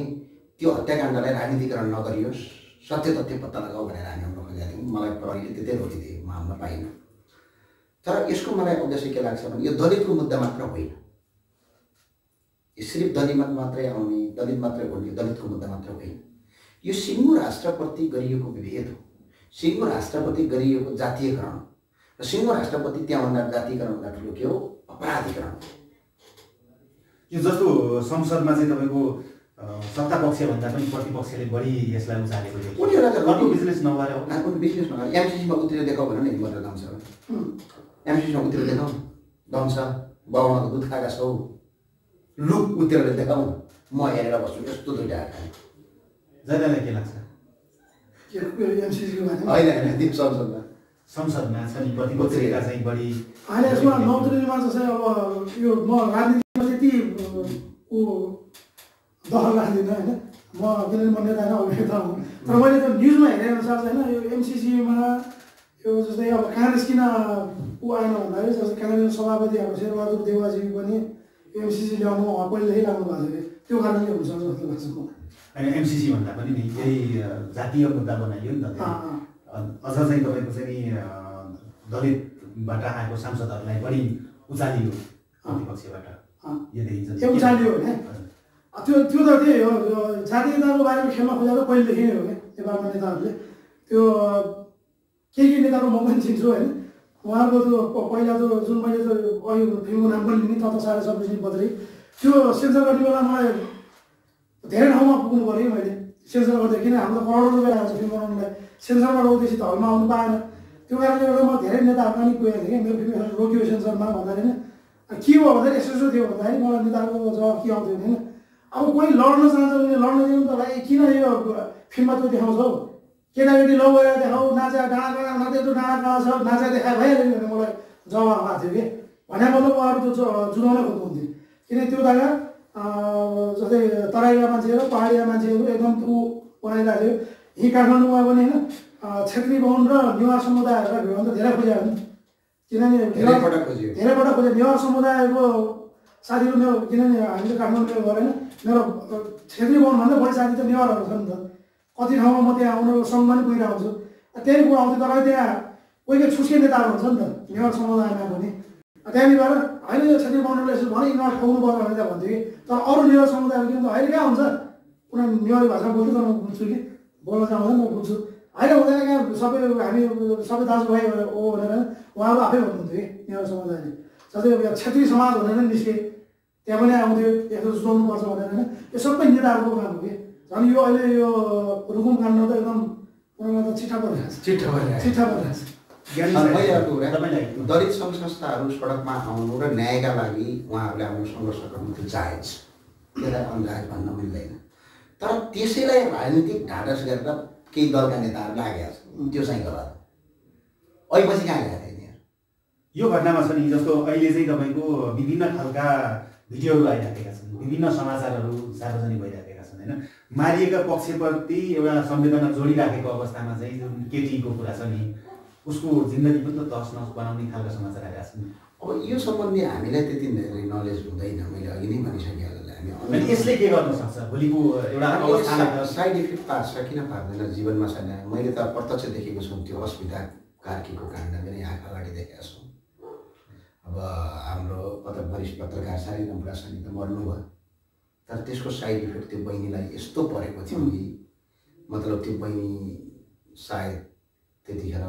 त्यो हत्याकाण्डलाई राजनीतिकरण नगरियोस्, सत्य तथ्य पत्ता लगाऊ भनेर हामी आउन खोजेका थियौँ। मलाई प्रहरीले त्यतै रोकिदिए, म आउन पाइनँ। तर यसको मलाई उद्देश्य के लाग्छ भने यो दलितको मुद्दा मात्र होइन, यो सिर्फ दलित मात्रै आउने, दलित मात्रै बोल्ने दलितको मुद्दा मात्र होइन। यो सिङ्गो राष्ट्रप्रति गरिएको विभेद हो, सिङ्गो राष्ट्रप्रति गरिएको जातीयकरण र सिङ्गो राष्ट्रप्रति त्यहाँभन्दा जातीयकरणभन्दा ठुलो के हो, अपराधीकरण। यो जस्तो संसदमा चाहिँ तपाईँको सत्ता पक्षभन्दा पनि प्रतिपक्षले बढी यसलाई उचालेको देख्यो। बिजनेस नभएर हो, कुनै बिजनेस नभएर एमसिसीमा उत्रेर देखाऊ भने नि मात्र दम छ। एमसिसीमा उत्रेर देखाऊ, दम छ, बाबामाको दुध खाएका छौ, लुक उत्रेर देखाऊ, म हेरेर बस्छु। यस्तो दुइटा खाने जयलाई के लाग्छ? होइन त्यो संसदमा छ नि प्रतिपक्षका चाहिँ बढी अहिले यसमा नौतरीमा चाहिँ अब यो म राजनीतिमा त्यति दखल राख्दिनँ होइन। म किनभने म नेता होइन, अभिनेता हुँ। तर मैले त्यो न्युजमा हेरेअनुसार चाहिँ होइन, यो एमसिसीमा यो जस्तै अब काङ्ग्रेस किन आएन भन्दाखेरि जस्तै काङ्ग्रेसको सभापति अब शेरबहादुर देउवाजी पनि एमसिसी ल्याउनु उहाँ पहिलेदेखि लाग्नु भएको थियो, त्यो कारणले हुन्छ जस्तो लाग्छ मलाई। होइन, एमसिसी भन्दा पनि नि केही जातीय मुद्दा बनाइयो नि त। अझ चाहिँ तपाईँको चाहिँ दलितबाट आएको सांसदहरूलाई बढी उचालियो प्रतिपक्षबाट, यो देखिन्छ। त्यो उचालियो होइन, त्यो त त्यही हो। जातीयताको बारेमा खेल्न खोजेर पहिलेदेखि नै हो क्या नेपालमा नेताहरूले। त्यो केही नेताको म पनि चिन्छु होइन। उहाँहरूको त्यो पहिला त्यो जुन मैले त्यो फिल्मको नाम पनि लिने तत 26.5 बद्री, त्यो सेन्सर गर्ने बेला मलाई धेरै ठाउँमा पुग्नु पऱ्यो मैले सेन्सर गर्दै, किन हाम्रो त करोडौँ रुपियाँ लाग्छ फिल्म बनाउनुलाई। सेन्सरमा रोक्दैछ त हलमा आउनु पाएन, त्यो कारणले गर्दा म धेरै नेताहरूमा नि पुगेको थिएँ कि मेरो फिल्म रोकियो सेन्सरमा भन्दाखेरि के हो भन्दाखेरि यस्तो थियो भन्दाखेरि मलाई नेताहरूको जवाब के आउँथ्यो होइन। अब कोही लड्न चाहन्छ भने लड्न दिनु त भाइ, किन यो फिल्ममा त्यो देखाउँछौ? केटाकेटी लौ गएर देखाऊ, नाचा डाँडा काँडा नाच्दै त्यो डाँडा काँडा छ, नाचा देखाए भइहाल्यो भने मलाई जवाब आएको थियो कि भने मतलब उहाँहरू त्यो जुझाउन खोज्नुहुन्थ्यो। किन त्यो जग्गा जस्तै तराईका मान्छेहरू पहाडिया मान्छेहरू एकदम बनाइरहेको थियो। यहीँ काठमाडौँमा पनि होइन छेत्री बाहुन र नेवार समुदायहरूलाई भेट्यो भने त धेरै खोज्यो नि, किनभने धेरैपटक खोज्यो। नेवार समुदायको साथीहरू मेरो, किनभने हामी त काठमाडौँ गरेन, मेरो छेत्री बाहुनभन्दा बढी साथी त नेवारहरू छ नि त। कति ठाउँमा म त्यहाँ आउनु सँगमा पनि पुगिरहेको हुन्छु, त्यही कुरा आउँथ्यो। तर त्यहाँ कोही छुस्के नेताहरू हुन्छ नि त नेवार समुदायमा पनि, त्यहाँनिर गएर होइन यो छेत्री बाहुनले यसो भने यिनीहरू ठाउनु पर्छ भनेर भन्थ्यो कि। तर अरू नेवार समुदायहरू किन त अहिले कहाँ हुन्छ, उनीहरू नेवारी भाषा बोल्थ्यो, तर म बुझ्छु कि बोल्न चाहँदैन, म बुझ्छु। होइन हुँदैन कहाँ, सबै हामी सबै दाजुभाइ हो भनेर उहाँहरू आफै भन्नुहुन्थ्यो कि नेवार समुदायले। जस्तै छेत्री समाज भनेर नि निस्के, त्यहाँ पनि आउँथ्यो यस्तो जोड्नुपर्छ भनेर होइन। यो सबै नेताहरूको काम हो कि। झन् यो अहिले यो रुकुम काण्ड त एकदम उनीहरूलाई त चिठा परिरहेको छ। दलित सङ्घ संस्थाहरू सडकमा आउनु र न्यायका लागि उहाँहरूले आफ्नो सङ्घर्ष गर्नु त्यो जायज, त्यसलाई अन्जायज भन्न मिल्दैन। तर त्यसैलाई राजनीतिक ढाडस गरेर केही दलका नेताहरू लागेका छन्, त्यो चाहिँ गलत। अहिले कहाँ गएको थियो यिनीहरू? यो घटनामा छ नि, जस्तो अहिले चाहिँ तपाईँको विभिन्न खालका भिडियोहरू आइराखेका छन्, विभिन्न समाचारहरू सार्वजनिक भइराखेका छन् होइन मारिएका पक्षप्रति एउटा संवेदना जोडिराखेको अवस्थामा चाहिँ जुन केटीको कुरा छ नि उसको जिन्दगी पनि त तहस नहस बनाउने खालको समाचार आइरहेको छ नि। अब यो सम्बन्धी हामीलाई त्यति धेरै नलेज हुँदैन, मैले अघि नै भनिसकिहालेँ। अनि यसले के गर्न सक्छ भोलिको एउटा अवस्थामा? साइड इफेक्ट पार्छ, किन पार्दैन? जीवनमा छैन। मैले त प्रत्यक्ष देखेको छु त्यो अस्मिता कार्कीको काण्ड मेरो आँखा अगाडि देखेको छु। अब हाम्रो वरिष्ठ पत्रकार सारिना बुढासानी त मर्नुभयो, तर त्यसको साइड इफेक्ट त्यो बहिनीलाई यस्तो परेको थियो कि मतलब त्यो बहिनी सायद त्यतिखेर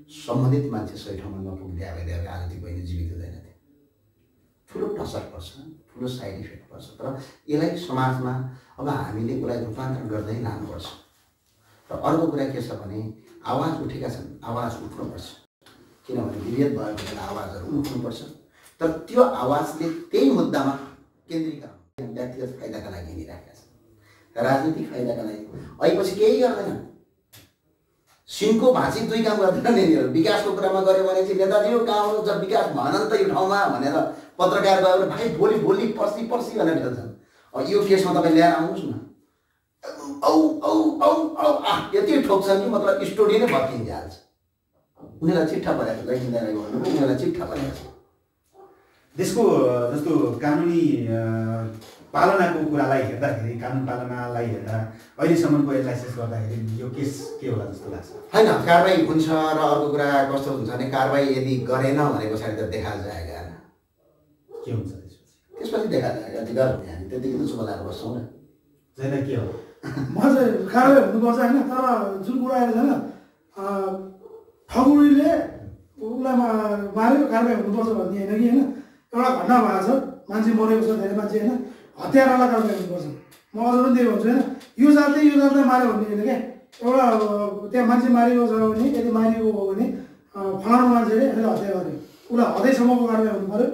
सम्बन्धित मान्छे सही ठाउँमा नपुग्दै आज त्यो बहिनी जीवित हुँदैन थियो। ठुलो टसर पर्छ, ठुलो साइड इफेक्ट पर्छ। तर यसलाई समाजमा अब हामीले उसलाई रूपान्तरण गर्दै लानुपर्छ। र अर्को कुरा के छ भने आवाज उठेका छन्, आवाज उठ्नुपर्छ, किनभने विभेद भएको बेला आवाजहरू उठ्नुपर्छ। तर त्यो आवाजले त्यही मुद्दामा केन्द्रीकरण व्यक्तिगत फाइदाका लागि हिँडिरहेका छन्, राजनीतिक फाइदाका लागि। अहिलेपछि केही गर्दैन। सिंहको भाँची दुई काम गर्दैन नि। विकासको कुरामा गऱ्यो भने चाहिँ नेताजी यो कहाँ हो, जब विकास भएन नि त यो ठाउँमा भनेर पत्रकार गएर भाइ भोलि पर्सि भनेर भेट्छन्। अब यो केसमा तपाईँ ल्याएर आउनुहोस् न, औ औ औ औ यति ठोक्छन् कि मतलब स्टोरी नै भत्किन्छ। उनीहरूलाई चिट्ठा परेको छ, लैखिँदैन भन्नु उनीहरूलाई चिट्ठा परेको छ। देशको जस्तो कानुनी पालनाको कुरालाई हेर्दाखेरि, कानुन पालनालाई हेर्दा अहिलेसम्मको एनालाइसिस गर्दाखेरि यो केस के होला जस्तो लाग्छ? होइन, कारबाही हुन्छ। र अर्को कुरा कस्तो हुन्छ भने कारबाही यदि गरेन भने पछाडि त देखा जाएगा के हुन्छ त्यसपछि देखा जाएगा। अधिकार हुने हामी त्यतिकै त चुप लगाएर बस्छौँ न। छैन के हो म चाहिँ कारबाही हुनुपर्छ होइन। तर जुन कुरा आएर छैन ठगुरीले उसलाई मारेको कारबाही हुनुपर्छ भन्ने होइन कि होइन। एउटा घटना भएको छ, मान्छे मरेको छ, धेरै मान्छे होइन, हत्यारालाई कारबाही हुनुपर्छ। म अझ पनि त्यही भन्छु होइन। यो जातले मार्यो भन्ने होइन क्या। एउटा त्यहाँ मान्छे मारेको छ भने, यदि मारिएको हो भने फलानु मान्छेले यसले हत्या गर्यो, उसलाई हदैसम्मको कारबाही हुनु पऱ्यो।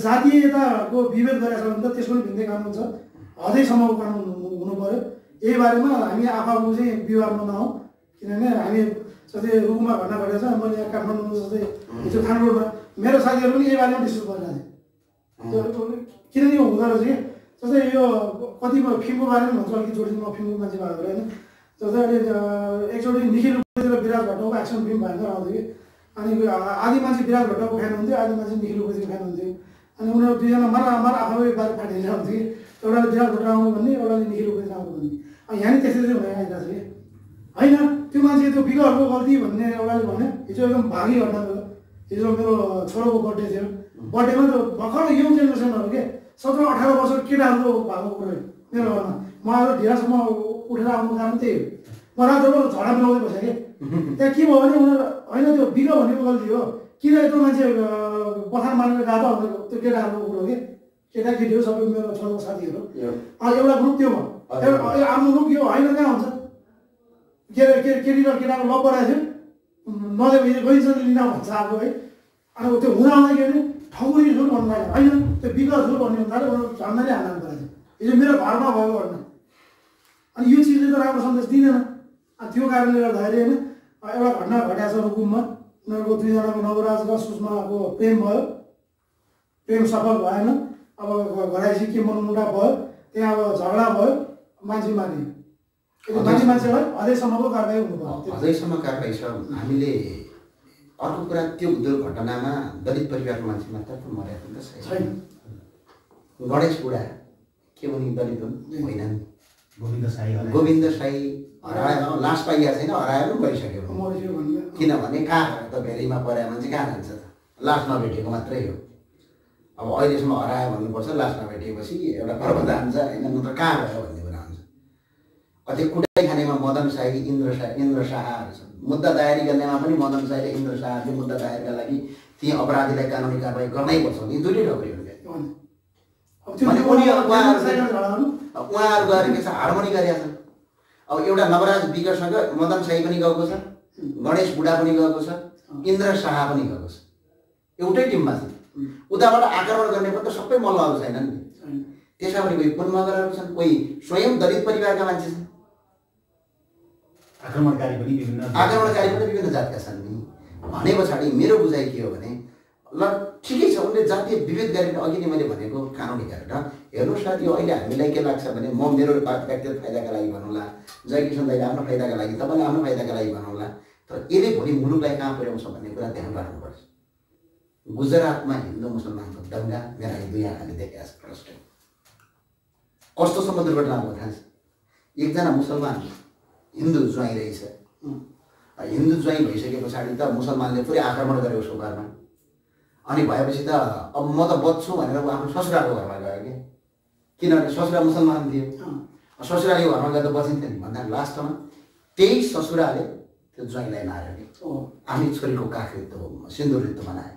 जातीयताको विभेद गरेको छ भने त त्यसको पनि भिन्दै कानुन छ, हदैसम्मको कानुन हुनु पऱ्यो। यही बारेमा हामी आफू चाहिँ विवादमा नहौँ, किनभने हामी जस्तै रुकुममा घटना घटेको छ। मैले यहाँ काठमाडौँ जस्तै हिजो खानरोडमा मेरो साथीहरू पनि यही बारेमा डिस्कस गरिरहेको थियो। किनकि यो हुँदो रहेछ कि जस्तै यो कतिपय फिल्मको बारेमा भन्छ, अलिकति जोडिन्छ, म फिल्मको मान्छे भएको होइन। जस्तै अहिले एकचोटि निखिल उपाध्याय र विराज भट्टको एक्सन फिल्म भयङ्कर आउँथ्यो कि। अनि आधी मान्छे विराज भट्टको फ्यान हुन्थ्यो, आधी मान्छे निखिल उपाध्यायको फ्यान हुन्थ्यो। अनि उनीहरू दुईजना मार आफै बारे फाटिरहेको हुन्थ्यो कि एउटाले विराज भट्ट आउनु भन्ने, एउटाले निखिल उपाध्याय आउनु भन्ने। यहाँ त्यस्तै चाहिँ हुने आइरहेको छ कि होइन। त्यो मान्छे त्यो बिगरको गल्ती भन्ने एउटाले भन्यो। हिजो एकदम भागी घटना भयो। हिजो मेरो छोरोको बर्थडे थियो। बर्थडेमा त भर्खर यङ जेनेरेसनहरू के 17-18 वर्षको केटाहरूको भएको कुरो मेरो घरमा। म आज ढिलासम्म उठेर आउनु कारण त्यही हो। म रातभर झडा मिलाउँदै बसेँ कि त्यहाँ के भयो भने उनीहरू होइन त्यो बिग भनेको गल्ती हो, किन यत्रो मान्छे पथार मारेर गएको भनेको त्यो केटाहरूको कुरो हो कि। केटाकेटीहरू सबै मेरो छोराको साथीहरू एउटा ग्रुप त्यो भयो। आफ्नो ग्रुप यो होइन कहाँ हुन्छ के अरे केटी र केटाको लभ बनाएको थियो, नदिए गइन्छ लिन भन्छ अब है। अनि त्यो हुन आउँदा के भने ठगुरी झुल भन्नु थाल्यो, होइन त्यो विगत झुल भन्ने हुन थाल्यो। उनीहरू झन्डैले हाल्नु परेको थियो। हिजो मेरो घरमा भएको घटना। अनि यो चिजले त राम्रो सन्देश दिँदैन। त्यो कारणले गर्दाखेरि होइन एउटा घटना घटेको छ रुकुममा। उनीहरूको दुईजनाको नवराज र सुषमाको प्रेम भयो, प्रेम सफल भएन। अब घराइसी के मनमुटाव भयो, त्यहाँ अब झगडा भयो, मान्छे मारियो। मान्छेलाई अझैसम्मको कारबाही हुनु पर्यो, अझैसम्म कारबाही छ। हामीले अर्को कुरा त्यो दुर्घटनामा दलित परिवारको मान्छे मात्र मरेको त छैन। गणेश बुढा के उनी दलित हुन्? होइनन्। गोविन्द साई हरायो, लास पाइएको छैन, हराएर पनि गइसक्यो। किनभने कहाँ त भेरीमा परेको मान्छे कहाँ जान्छ त? लास नभेटिएको मात्रै हो। अब अहिलेसम्म हरायो भन्नुपर्छ, लास नभेटिएपछि एउटा पर्व जान्छ होइन, नत्र कहाँ गयो भन्ने कुरा हुन्छ। त्यो कुटाइ खानेमा मदन साई, इन्द्र शाहहरू छन्। मुद्दा दायरी गर्नेमा पनि मदन साई र इन्द्र शाहले मुद्दा दायरका लागि ती अपराधीलाई कानुनी कारबाही गर्नै पर्छ। यी दुईटै ठोकरी हुन्। उहाँहरू गएर के छ हार्मोनी गरेका छन्। अब एउटा नवराज विगसँग मदन साई पनि गएको छ, गणेश बुढा पनि गएको छ, इन्द्र शाह पनि गएको छ, एउटै टिममा छन्। उताबाट आक्रमण गर्ने पनि त सबै मल्लहरू छैनन् नि। त्यसमा पनि कोही पुन मगरहरू छन्, कोही स्वयं दलित परिवारका मान्छे छन्। आक्रमणकारी पनि विभिन्न जातका छन् नि। भने पछाडि मेरो बुझाइ के हो भने ल ठिकै छ, उनले जातीय विभेद गरेर अघि नै मैले भनेको कानुनी गरेर हेर्नु साथी अहिले हामीलाई के लाग्छ भने म मेरो व्यक्तिगत फाइदाका लागि भनौँला, जयकिशन दाइले आफ्नो फाइदाका लागि, तपाईँले आफ्नो फाइदाका लागि भनौँला, तर यसले भोलि मुलुकलाई कहाँ पुर्याउँछ भन्ने कुरा ध्यान राख्नुपर्छ। गुजरातमा हिन्दू मुसलमानको दङ्गा मेरा दुई आँखाले देखेको छ। प्रष्ट कस्तोसम्म दुर्घटना भएको थाहा छ? एकजना मुसलमान हिन्दू ज्वाइँ रहेछ, हिन्दू ज्वाइँ भइसके पछाडि त मुसलमानले पुरै आक्रमण गर्यो उसको घरमा। अनि भएपछि त अब म त बच्छु भनेर ऊ आफ्नो ससुराको घरमा गयो कि, किनभने ससुरा मुसलमान थियो, ससुराले घरमा गएर त बसिन्थ्यो नि भन्दा लास्टमा त्यही ससुराले त्यो ज्वाइँलाई मार्यो कि आफ्नै छोरीको काखयुद्ध सिन्दुर युद्ध बनायो।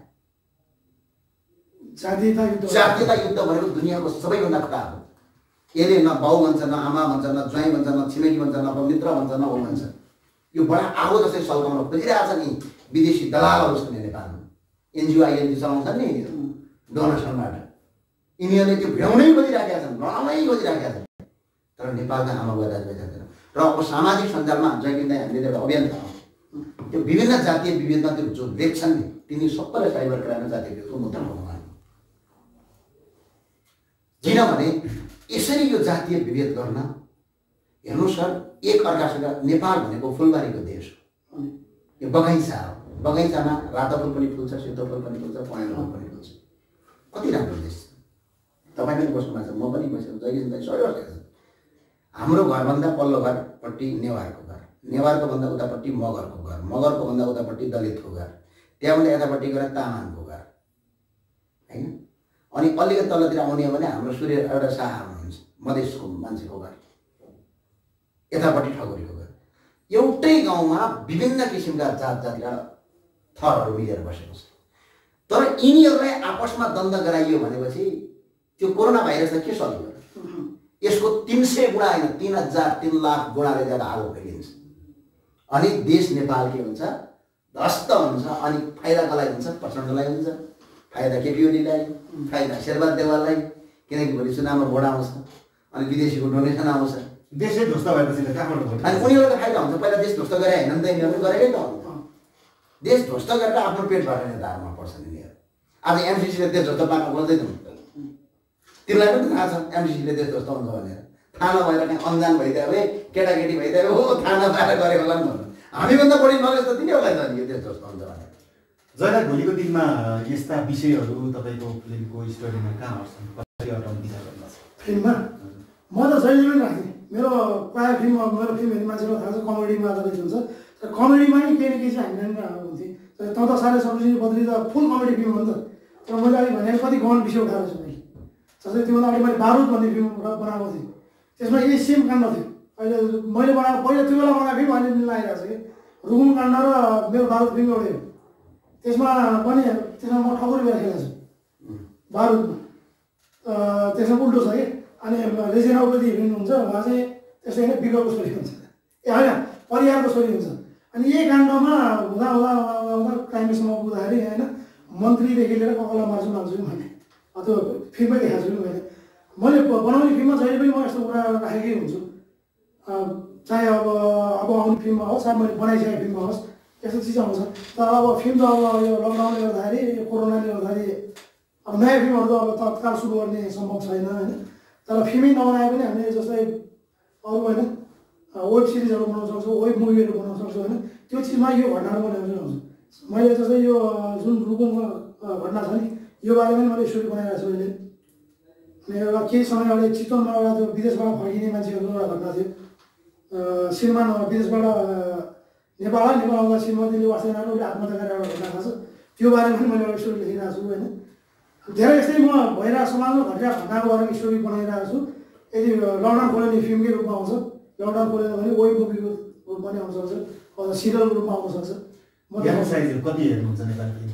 जातीयता युद्ध भनेको दुनियाँको सबैभन्दा खराब हो। यसले न बाउ भन्छ, न आमा भन्छ, न ज्वाइँ भन्छ, न छिमेकी भन्छ, न मित्र भन्छ, न ऊ भन्छ। यो बडा आगो जस्तै सल्काउन खोजिरहेछ नि विदेशी दलालहरू छन् नेपालमा, एनजिओ चलाउँछन् नि डोनेसनबाट। यिनीहरूले त्यो भिडाउनै खोजिराखेका छन्, लडाउनै खोजिराखेका छन्, तर नेपालका आमा बुवा दाजुभाइ जाँदैन। र अब सामाजिक सञ्जालमा जयकिन दाइ हामीले एउटा अभियान चलाउँछौँ, त्यो विभिन्न जातीय विभेदमा त्यो जो लेख्छन् नि तिनी सबैलाई साइबर क्राइममा जातीय विभेदको मुद्दा बनाउनु। किनभने यसरी यो जातीय विभेद गर्न हेर्नु सर, एक अर्कासँग नेपाल भनेको फुलबारीको देश हो, यो बगैँचा हो। बगैँचामा रातो फुल पनि फुल्छ, सेतो फुल पनि फुल्छ, पहेँलो फुल पनि फुल्छ। कति राम्रो देश छ। तपाईँ पनि बस्नु भएको छ, म पनि बसेको, जयकिशन दाइ सबै बसेको छ। हाम्रो घरभन्दा पल्लो घरपट्टि नेवारको घर, नेवारको भन्दा उतापट्टि मगरको घर, मगरको भन्दा उतापट्टि दलितको घर, त्यहाँबाट यतापट्टि गएर तामाङको घर, होइन? अनि अलिकति तलतिर आउने हो भने हाम्रो सूर्य एउटा शाह हुनुहुन्छ, मधेसको मान्छेको घर, यतापट्टि ठकुरीको घर। एउटै गाउँमा विभिन्न किसिमका जात जातिका थरहरू मिलेर बसेको छ। तर यिनीहरूलाई आपसमा द्वन्द गराइयो भनेपछि त्यो कोरोना भाइरसलाई के सल्भ गर्यो? यसको 300 गुणा होइन 3 लाख गुणाले ज्यादा आगो फैलिन्छ। अनि देश नेपाल के हुन्छ? ध्वस्त हुन्छ। अनि फाइदा कसलाई हुन्छ? प्रचण्डलाई हुन्छ, फाइदा केपी ओलीलाई, फाइदा शेरबहादुर देवाललाई, किनकि भोलि चुनावमा भोट आउँछ अनि विदेशीको डोनेसन आउँछ, देशै ध्वस्त भएपछि कहाँबाट भोट? अनि उनीहरूको त फाइदा हुन्छ। पहिला देश ध्वस्त गरे होइन नि त, यिनीहरूले गरेकै त हो। देश ध्वस्त गरेर आफ्नो पेट भर्ने नेताहरूमा पर्छन् यिनीहरू। आज एमसिसीले देश ध्वस्त पार्न खोज्दैन, तिमीलाई पनि थाहा छ एमसिसीले देश ध्वस्त हुन्छ भनेर। थाहा नभएर कहीँ अन्जान भइदियो भए, केटाकेटी भइदियो हो, थाहा नपाएर गरेको होला नि भन्नु। हामीभन्दा बढी नलेज त तिनीहरूलाई छ नि यो देश ध्वस्त हुन्छ भनेर। जयराज, भोलिको दिनमा यस्ता विषयहरू तपाईँको फिल्मको स्टोरीमा कहाँ हट्छन्, कसरी हटाउने विचार गर्नुहुन्छ? फिल्ममा म त जहिले पनि राख्थेँ। मेरो प्रायः फिल्म हेर्ने मान्छेलाई थाहा छ कमेडीमा आधारित हुन्छ, तर कमेडीमा नि केही न केही चाहिँ हामीलाई हुन्थ्यो। तर त साह्रै सब्जी बद्री त फुल कमेडी फिल्म हो नि त। तर मैले अहिले भनेको कति गहन विषय उठाएको छु मैले। जस्तै त्योभन्दा अगाडि मैले बारुद भन्ने फिल्म बनाएको थिएँ, त्यसमा यही सेम काण्ड थियो। अहिले मैले बनाएको पहिला त्यो बेला बनाएको फिल्म अहिले मिल्न आइरहेको छ कि रुकुम काण्ड र मेरो बारुद फिल्म एउटै हो। त्यसमा पनि त्यसमा म ठकुरी भएर खेलेको छु बारुदमा। त्यसमा उल्टो छ कि, अनि रेजिना उपाधि हुनुहुन्छ, उहाँ चाहिँ त्यस्तै होइन बिगरको छोरी हुन्छ, ए होइन परिवारको छोरी हुन्छ। अनि यही काण्डमा हुँदा हुँदा हुँदा क्लाइमेक्समा पुग्दाखेरि होइन मन्त्रीदेखि लिएर ककला मार्छु भन्ने त्यो फिल्ममै देखाएको छु मैले बनाउने फिल्ममा जहिले पनि म यस्तो कुरा राखेकै हुन्छु। चाहे अब आउने फिल्ममा होस्, चाहे मैले बनाइसकेको फिल्ममा होस्, यस्तो चिज आउँछ। तर अब फिल्म त अब यो लकडाउनले गर्दाखेरि, यो कोरोनाले गर्दाखेरि अब नयाँ फिल्महरू त अब तत्काल सुरु गर्ने सम्भव छैन होइन। तर फिल्मै नबनाए पनि हामीले जस्तै अरू होइन वेब सिरिजहरू बनाउन सक्छौँ, वेब मुभीहरू बनाउन सक्छौँ होइन। त्यो चिजमा यो घटनाहरू म ल्याउँछु आउँछु। मैले जस्तै यो जुन रुकुमको घटना छ नि, यो बारेमा पनि मैले स्टोरी बनाइरहेको छु अहिले। अनि एउटा केही समय अगाडि चितवनमा एउटा त्यो विदेशबाट फर्किने मान्छेहरूको एउटा घटना थियो। श्रीमान विदेशबाट नेपाल आउँदा श्रीमतीले वास्तवमा उसले आत्महत्या गरेर एउटा घटना थाहा छ, त्यो बारेमा पनि मैले एउटा स्टोरी लेखिरहेको छु होइन। धेरै यस्तै म भइरहेको समाजमा घटिरहेको घटनाको बारेमा स्टोरी बनाइरहेको छु। यदि लकडाउन खोल्यो भने फिल्मकै रूपमा आउँछ, लकडाउन खोलेन भने वेब मुभीको रूपमा पनि आउन सक्छ, अथवा सिरियलको रूपमा आउन सक्छ। कति हेर्नुहुन्छ नेपाली फिल्म?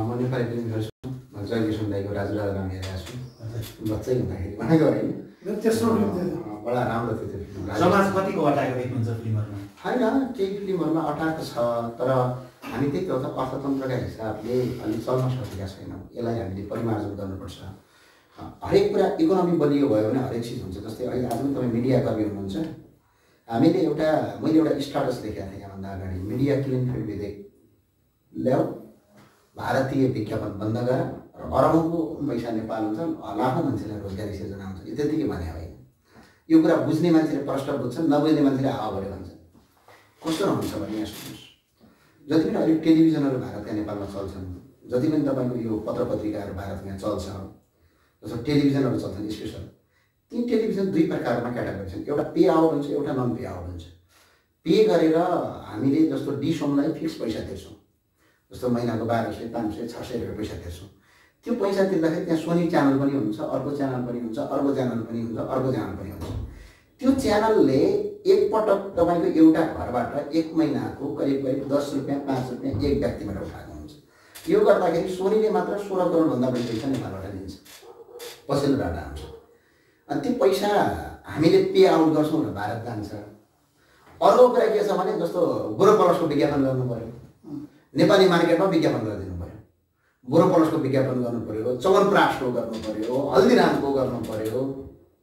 म नेपाली फिल्म हेर्छु, जयकिशन दाइको राजु राजा राम हेरेको छु बच्चै हुँदाखेरि भनेको होइन। तेस्रो फिल्म थियो, बडा राम्रो थियो त्यो फिल्म। समाज कतिको अटाएको देख्नुहुन्छ फिल्महरूमा? होइन, केही फिल्महरूमा अटाएको छ, तर हामी त्यही त अर्थतन्त्रका हिसाबले अलिक चल्न सकेका छैनौँ। यसलाई हामीले परिमार्जन गर्नुपर्छ। हरेक कुरा इकोनोमी बलियो भयो भने हरेक चिज हुन्छ। जस्तै अहिले आज पनि तपाईँ मिडियाकर्मी हुनुहुन्छ, मैले एउटा स्ट्याटस लेखेको थिएँ यहाँभन्दा अगाडि, मिडिया क्लिन फ्री विधेयक ल्याऊ, भारतीय विज्ञापन बन्द गर र अरबौँको पैसा नेपाल हुन्छ, लाखौँ मान्छेलाई रोजगारी सिर्जना हुन्छ। यो त्यतिकै भने होइन। यो कुरा बुझ्ने मान्छेले प्रश्न बुझ्छन्, नबुझ्ने मान्छेले हावा बढ्यो भन्छ। कस्तो हुन्छ भने यहाँ सुन्नुहोस्, जति पनि अहिले टेलिभिजनहरू भारतका नेपालमा चल्छन्, जति पनि तपाईँको यो पत्र पत्रिकाहरू भारतमा चल्छ, जस्तो टेलिभिजनहरू चल्छन् स्पेसल, ती टेलिभिजन दुई प्रकारमा क्याटेगोरी छन्। एउटा पे आउट हुन्छ, एउटा नन पे आउट हुन्छ। पे गरेर हामीले जस्तो डिसोमलाई फिक्स पैसा तिर्छौँ, जस्तो महिनाको 1200, 500, 600 रुपियाँ पैसा तिर्छौँ। त्यो पैसा तिर्दाखेरि त्यहाँ सोनी च्यानल पनि हुन्छ, अर्को च्यानल पनि हुन्छ, अर्को च्यानल पनि हुन्छ, अर्को च्यानल पनि हुन्छ। त्यो च्यानलले एकपटक तपाईँको एउटा घरबाट एक महिनाको करिब 10 रुपियाँ 5 रुपियाँ एक व्यक्तिबाट उठाएको हुन्छ। यो गर्दाखेरि सोनीले मात्र 16 करोडभन्दा बढी पैसा नेपालबाट लिन्छ, पछिल्लो डाटा आउँछ। अनि त्यो पैसा हामीले पे आउट गर्छौँ र भारत जान्छ। अर्को कुरा के छ भने जस्तो गोरो प्लसको विज्ञापन गर्नु पर्यो, नेपाली मार्केटमा विज्ञापन गरिदिनु पर्यो, गोरो प्लसको विज्ञापन गर्नु पर्यो, च्यवनप्राशको गर्नु पर्यो, हल्दीरामको गर्नु पर्यो,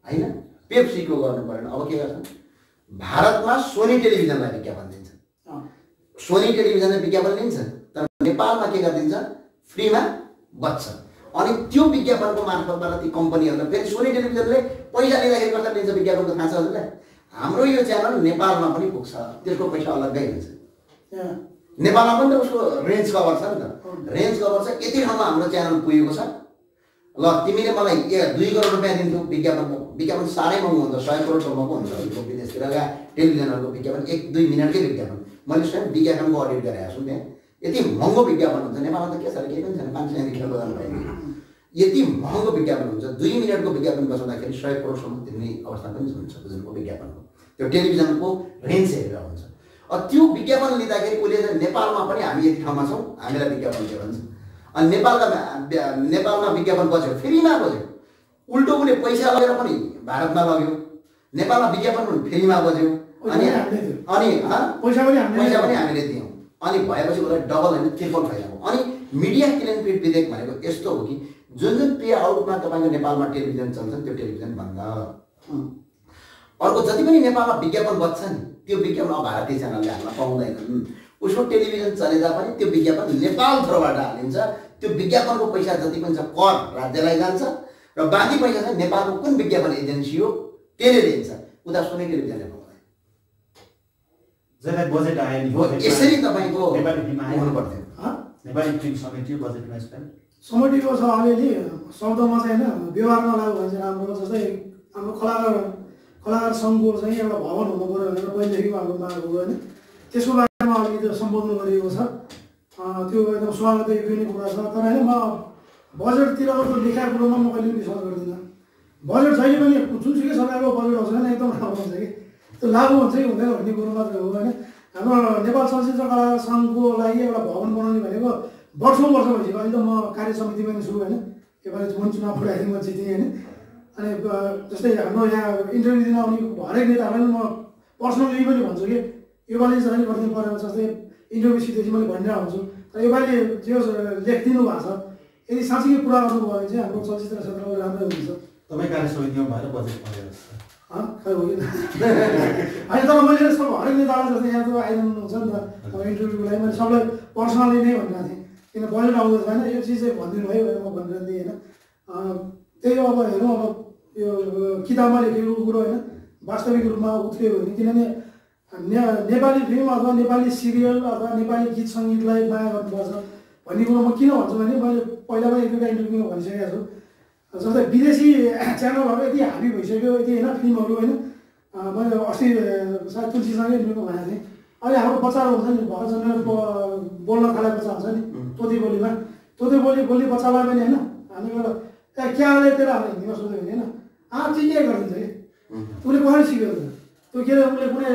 होइन, पेप्सीको गर्नु परेन। अब के गर्छन्, भारतमा सोनी टेलिभिजनलाई विज्ञापन दिन्छ, सोनी टेलिभिजनले विज्ञापन लिन्छ, तर नेपालमा के गरिदिन्छ, फ्रीमा बच्छ। अनि त्यो विज्ञापनको मार्फतबाट ती कम्पनीहरूलाई फेरि सोनी टेलिभिजनले पैसा लिँदाखेरि कसरी लिन्छ विज्ञापनको थाहा छ हजुरलाई? हाम्रो यो च्यानल नेपालमा पनि पुग्छ, त्यसको पैसा अलग्गै हुन्छ। नेपालमा पनि त उसको रेन्ज कभर छ नि त, रेन्ज कभर छ। यति ठाउँमा हाम्रो च्यानल पुगेको छ। ल तिमीले मलाई 2 करोड रुपियाँ दिन्थ्यौ विज्ञापनको, विज्ञापन साह्रै महँगो हुन्छ, 100 करोडसम्मको हुन्छ विदेशतिरका टेलिभिजनहरूको विज्ञापन, 1-2 मिनटकै विज्ञापन। मैले स्वयं विज्ञापनको अडिट गरेको छु, त्यहाँ यति महँगो विज्ञापन हुन्छ। नेपालमा त के छ केही पनि छैन, 500 रुपियाँ बजाउनु पाइन्छ। यति महँगो विज्ञापन हुन्छ, 2 मिनटको विज्ञापन बजाउँदाखेरि 100 करोडसम्म तिर्ने अवस्था पनि हुन्छ जुनको विज्ञापनको। त्यो टेलिभिजनको रेन्ज हेरेर हुन्छ। त्यो विज्ञापन लिँदाखेरि उसले चाहिँ नेपालमा पनि हामी यति ठाउँमा छौँ, हामीलाई विज्ञापन दियो भन्छ। अनि नेपालमा विज्ञापन बज्यो, फ्रीमा बज्यो। उल्टो उसले पैसा लगेर पनि भारतमा लग्यो, नेपालमा विज्ञापन पनि फ्रीमा बज्यो। अनि पैसा पनि हामीले दियौँ। अनि भएपछि उसलाई डबल होइन ट्रिपल फाइदा हो। अनि मिडिया क्लिन पिट विधेयक भनेको यस्तो हो कि जुन पे आउटमा तपाईँको नेपालमा टेलिभिजन चल्छ त्यो टेलिभिजन बन्द। अर्को जति पनि नेपालमा विज्ञापन बज्छ नि त्यो विज्ञापन अब भारतीय च्यानलले हाल्न पाउँदैनन्। उसको टेलिभिजन चलेदा पनि त्यो विज्ञापन नेपाल थ्रोबाट हालिन्छ। त्यो विज्ञापनको पैसा जति पनि छ कर राज्यलाई जान्छ र बाँकी पैसा चाहिँ नेपालको कुन विज्ञापन एजेन्सी हो त्यसले दिन्छ। उता सोनी टेलिभिजनले पाउँदैन। जसलाई बजेट आयो नि यसरी तपाईँको नेपाली फिल्म आउनु पर्थ्यो। नेपाली फिल्म समेटियो बजेटमा यसपालि समेटिएको छ अलिअलि शब्दमा चाहिँ होइन, व्यवहारमा लाग्यो भने चाहिँ राम्रो। जस्तै हाम्रो कलाकार सङ्घको चाहिँ एउटा भवन हुनु पऱ्यो भनेर पहिलेदेखिको हाम्रो माग हो होइन। त्यसको बारेमा अलिकति सम्बोधन गरिएको छ, त्यो एकदम स्वागत योग्य कुरा छ। तर होइन म बजेटतिरको लेखाएको कुरोमा म कहिले पनि विश्वास गर्दिनँ। बजेट जहिले पनि जुनसुकै सरकारको बजेट आउँछ होइन एकदम राम्रो हुन्छ कि त्यो लागु हुन्छ कि हुँदैन भन्ने कुरो मात्रै हो होइन। हाम्रो नेपाल चलचित्र कलाकार सङ्घको लागि एउटा भवन बनाउने भनेको वर्षौँ वर्ष भइसक्यो। अहिले त म कार्य समितिमा पनि छु होइन, योपालि मन चुनाव पुऱ्याएँ म जितेँ होइन। अनि जस्तै हाम्रो यहाँ इन्टरभ्यू दिन आउने हरेक नेताहरूलाई म पर्सनली पनि भन्छु कि योपालि चाहिँ गरिदिनु पऱ्यो। जस्तै इन्टरभ्यू सिधै मैले भनिरहेको हुन्छु, तर योपालि जो लेखिदिनु भएको छ यदि साँच्चै पुरा गर्नुभयो भने चाहिँ हाम्रो चलचित्र क्षेत्रको राम्रै हुन्छ। तपाईँ कार्य समितिमा भएर बजेट परेर खै हो कि होइन। तर मैले सब हरेक नेतालाई जस्तै यहाँ त आइरहनुहुन्छ नि त अब इन्टरभ्यूको लागि मैले सबलाई पर्सनली नै भनिरहेको थिएँ, किन बजेट आउँदैछ होइन यो चिज चाहिँ भनिदिनु भयो भनेर म भनिरहने थिएँ होइन। त्यही अब हेरौँ अब यो किताबमा लेखेको कुरो होइन वास्तविक रूपमा उत्रियो भने, किनभने नेपाली फिल्म अथवा नेपाली सिरियल अथवा नेपाली गीत सङ्गीतलाई माया गर्नुपर्छ भन्ने कुरो म किन भन्छु भने मैले पहिला पनि एक दुईवटा इन्टरभ्यूमा भनिसकेको छु। जस्तै विदेशी च्यानलहरू यति हाबी भइसक्यो यति होइन फिल्महरू होइन। मैले अस्ति सायद तुलसीसँगै इन्टरभ्यूमा भनेको थिएँ, अहिले हाम्रो बच्चाहरू हुन्छ नि भर्खर जन्मेर बोल्न थालेको बच्चा हुन्छ नि तोते बोलीमा, तोते बोली बोल्ने बच्चालाई पनि होइन हामी एउटा क्याले तेरो हाम्रो हिन्दीमा सोध्यो भने होइन चाहिँ के गरिदिन्छ कि उसले कसरी सिक्यो त्यो के अरे उसले कुनै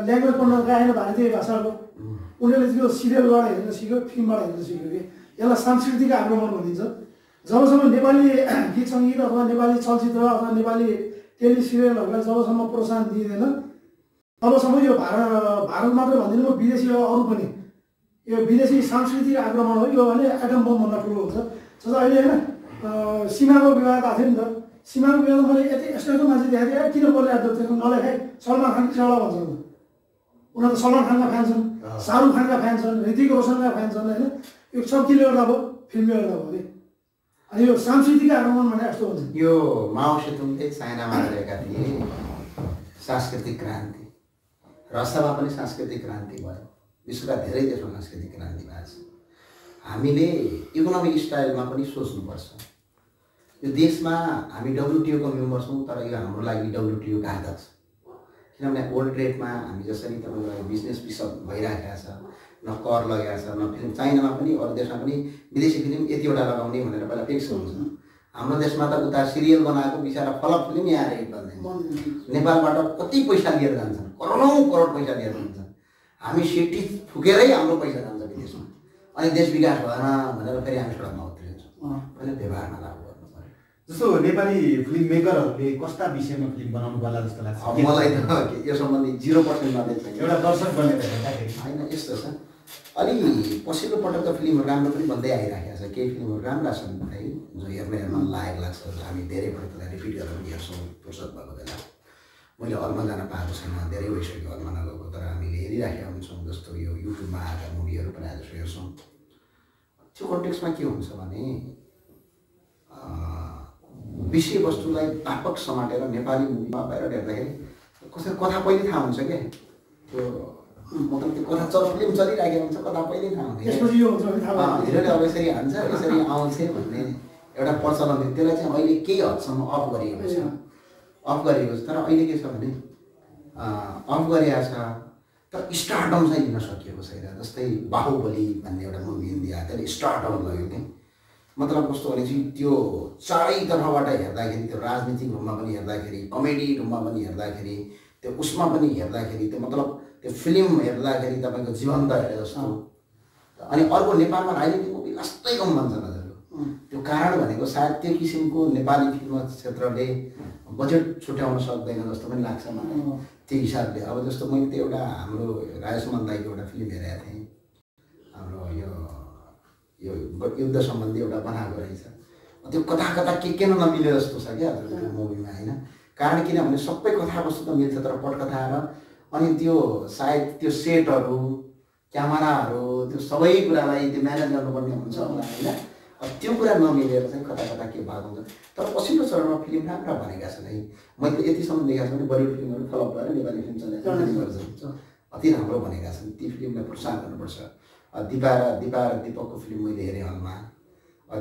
ल्याङ्ग्वेज पढ्न गएन भारतीय भाषाको, उनीहरूले त्यो सिरियलबाट हेरेर सिक्यो फिल्मबाट हेरेर सिक्यो कि यसलाई सांस्कृतिक आक्रमण भनिन्छ। जबसम्म नेपाली गीत सङ्गीत अथवा नेपाली चलचित्र अथवा नेपाली टेलिसिरियलहरूलाई जबसम्म प्रोत्साहन दिइँदैन तबसम्म यो भारत मात्रै भन्दिनँ म विदेशी अरू पनि यो विदेशी सांस्कृतिक आक्रमण हो। यो भने एटम बमभन्दा ठुलो हुन्छ। जस्तो अहिले होइन सीमाको विवाद आएको थियो नि त, सीमाको विवाद मैले यति यस्तो यस्तो मान्छे देखाएको थिएँ किन बोलिरहेको त्यसको नलेखाइ सलमान खान किसाउला भन्छ उनीहरू त सलमान खानका फ्यान छन्, शाहरुख खानका फ्यान छन्, ऋतिक रोशनका फ्यान छन् होइन। यो सब किले गर्दा भयो फिल्मले गर्दा भयो कि अनि यो सांस्कृतिक आक्रमण भने यस्तो हुन्छ। यो माओ सेतुङले चाइनामा गरेका थिए सांस्कृतिक क्रान्ति, रसियामा पनि सांस्कृतिक क्रान्ति भयो, विश्वका धेरै देशमा सांस्कृतिक क्रान्ति भएको छ। हामीले इकोनोमिक स्टाइलमा पनि सोच्नुपर्छ। यो देशमा हामी WTO को मेम्बर छौँ, तर यो हाम्रो लागि WTO घातक छ। किनभने वर्ल्ड ट्रेडमा हामी जसरी तपाईँको बिजनेस विश्व भइरहेको छ, न कर लगाएको छ, न फिल्म चाइनामा पनि अरू देशमा पनि विदेशी फिल्म यतिवटा लगाउने भनेर पहिला फिक्स हुन्छ। हाम्रो देशमा त उता सिरियल बनाएको बिचरा फलक फिल्म यहाँ रेट बन्दैन। नेपालबाट कति पैसा लिएर जान्छन्, करोडौँ करोड पैसा लिएर जान्छन्। हामी सेटी फुकेरै हाम्रो पैसा जान्छ विदेशमा, अनि देश विकास भएन भनेर फेरि हामी सडकमा उत्रिन्छौँ। पहिला व्यवहारमा लागु गर्नु पर्यो। जस्तो नेपाली फिल्म मेकरहरूले कस्ता विषयमा फिल्म बनाउनु पर्ला जस्तो लाग्छ? मलाई त यो सम्बन्धी 0% नलेज छैन। एउटा दर्शक बनेर हेर्दाखेरि होइन यस्तो छ, अलि पछिल्लो पटक त फिल्महरू राम्रो पनि बन्दै आइरहेको छ। केही फिल्महरू राम्रा छन् है, जो हेर्न लायक लाग्छ। हामी धेरै पटक त्यसलाई रिपिट गरेर पनि हेर्छौँ फुर्सद भएको बेला। मैले हलमा जान पाएको छैन, धेरै भइसक्यो हलमा नगएको, तर हामीले हेरिराखेका हुन्छौँ। जस्तो यो युट्युबमा आएका मुभीहरू पनि आज हेर्छौँ। त्यो कन्टेक्स्टमा के हुन्छ भने विषयवस्तुलाई व्यापक समातेर नेपाली मुभीमा बाहिर हेर्दाखेरि कसै कथा पहिले थाहा हुन्छ क्या। त्यो मतलब त्यो कथा फिल्म चलिरहेको हुन्छ, कथा पहिले थाहा हुन्छ। हिरोले अब यसरी हान्छ, यसरी आउँछ भन्ने एउटा प्रचलन थियो। त्यसलाई चाहिँ अहिले केही हदसम्म अफ गरिएको छ। तर अहिले के छ भने अफ गरिएको छ, तर स्टार्टअप चाहिँ लिन सकिएको छैन। जस्तै बाहुबली भन्ने एउटा मुभी इन्डिया, त्यसले स्टार्टअप लग्यो कि मतलब कस्तो भने चाहिँ त्यो चारैतर्फबाट हेर्दाखेरि, त्यो राजनीतिक रूपमा पनि हेर्दाखेरि, कमेडी रूपमा पनि हेर्दाखेरि, त्यो उसमा पनि हेर्दाखेरि, त्यो मतलब त्यो फिल्म हेर्दाखेरि तपाईँको जीवन्त हेरे जस्तो। अनि अर्को नेपालमा राजनीतिक मुभी लास्टै कम भन्छ हजुरको। त्यो कारण भनेको सायद त्यो किसिमको नेपाली फिल्म क्षेत्रले बजेट छुट्याउन सक्दैन जस्तो पनि लाग्छ मलाई। त्यो हिसाबले अब जस्तो मैले त्यो एउटा हाम्रो राजेशमान दाईको एउटा फिल्म हेरेको थिएँ, हाम्रो यो युद्ध सम्बन्धी एउटा बनाएको रहेछ। त्यो कथा के नमिले जस्तो छ क्या त्यो मुभीमा होइन। कारण किनभने सबै कथावस्तु त मिल्छ, तर पटकथा र अनि त्यो सायद त्यो सेटहरू, क्यामेराहरू, त्यो सबै कुरालाई त्यो म्यानेज गर्नुपर्ने हुन्छ होला होइन। त्यो कुरा नमिलेर चाहिँ कता के भएको हुन्छ। तर पछिल्लो चरणमा फिल्म राम्रा भनेका छन् है। मैले यतिसम्म देखाएको छु भने बलिउड फिल्महरू फ्लप भएर नेपाली फिल्म चलाइन्छ, अति राम्रो भनेका छन्। ती फिल्मलाई प्रोत्साहन गर्नुपर्छ। दिपा र दिपकको फिल्म मैले हेरेँ हलमा।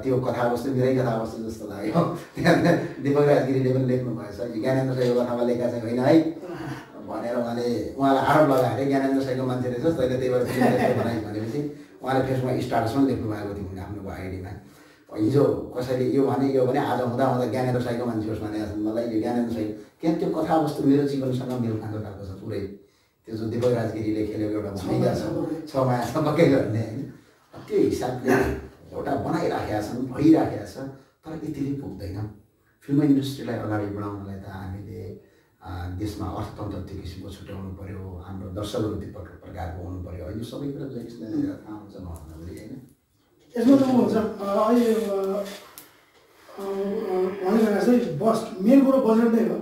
त्यो कथावस्तु मेरै कथावस्तु जस्तो लाग्यो। त्यहाँ दिपक राजगिरीले पनि लेख्नु भएछ, ज्ञानेन्द्र साईको कथामा लेखा चाहिँ होइन है भनेर उहाँलाई आरोप लगाएर ज्ञानेन्द्र साईको मान्छे रहेछ तैँले त्यही भएर फिल्म बनाइस् भनेपछि उहाँले फेसबुकमा स्टाटस पनि लेख्नु भएको थियो आफ्नो आइडीमा। हिजो कसैले यो भने आज हुँदा ज्ञानेन्द्र साईको मान्छे होस् भनेको छ। मलाई यो ज्ञानेन्द्र साई किन त्यो कथावस्तु मेरो जीवनसँग मेल खाँदो खाएको छ पुरै। त्यो जो दिपक राजगिरीले खेलेको एउटा भूमिका छ माया सबकै गर्ने होइन, त्यो हिसाबले एउटा बनाइराखेका छन्, भइराखेका छ। तर यतिले पुग्दैन। फिल्म इन्डस्ट्रीलाई अगाडि बढाउनलाई त हामीले देशमा अर्थतन्त्र त्यो किसिमको छुट्याउनु पऱ्यो, हाम्रो दर्शकहरू त्यो प्रकारको हुनु पऱ्यो। यो सबै कुरा जहिले थाहा हुन्छ नभन्दाखेरि होइन। यसमा त हुन्छ अहिले भनेको जस्तै मेन कुरो बजेट नै हो।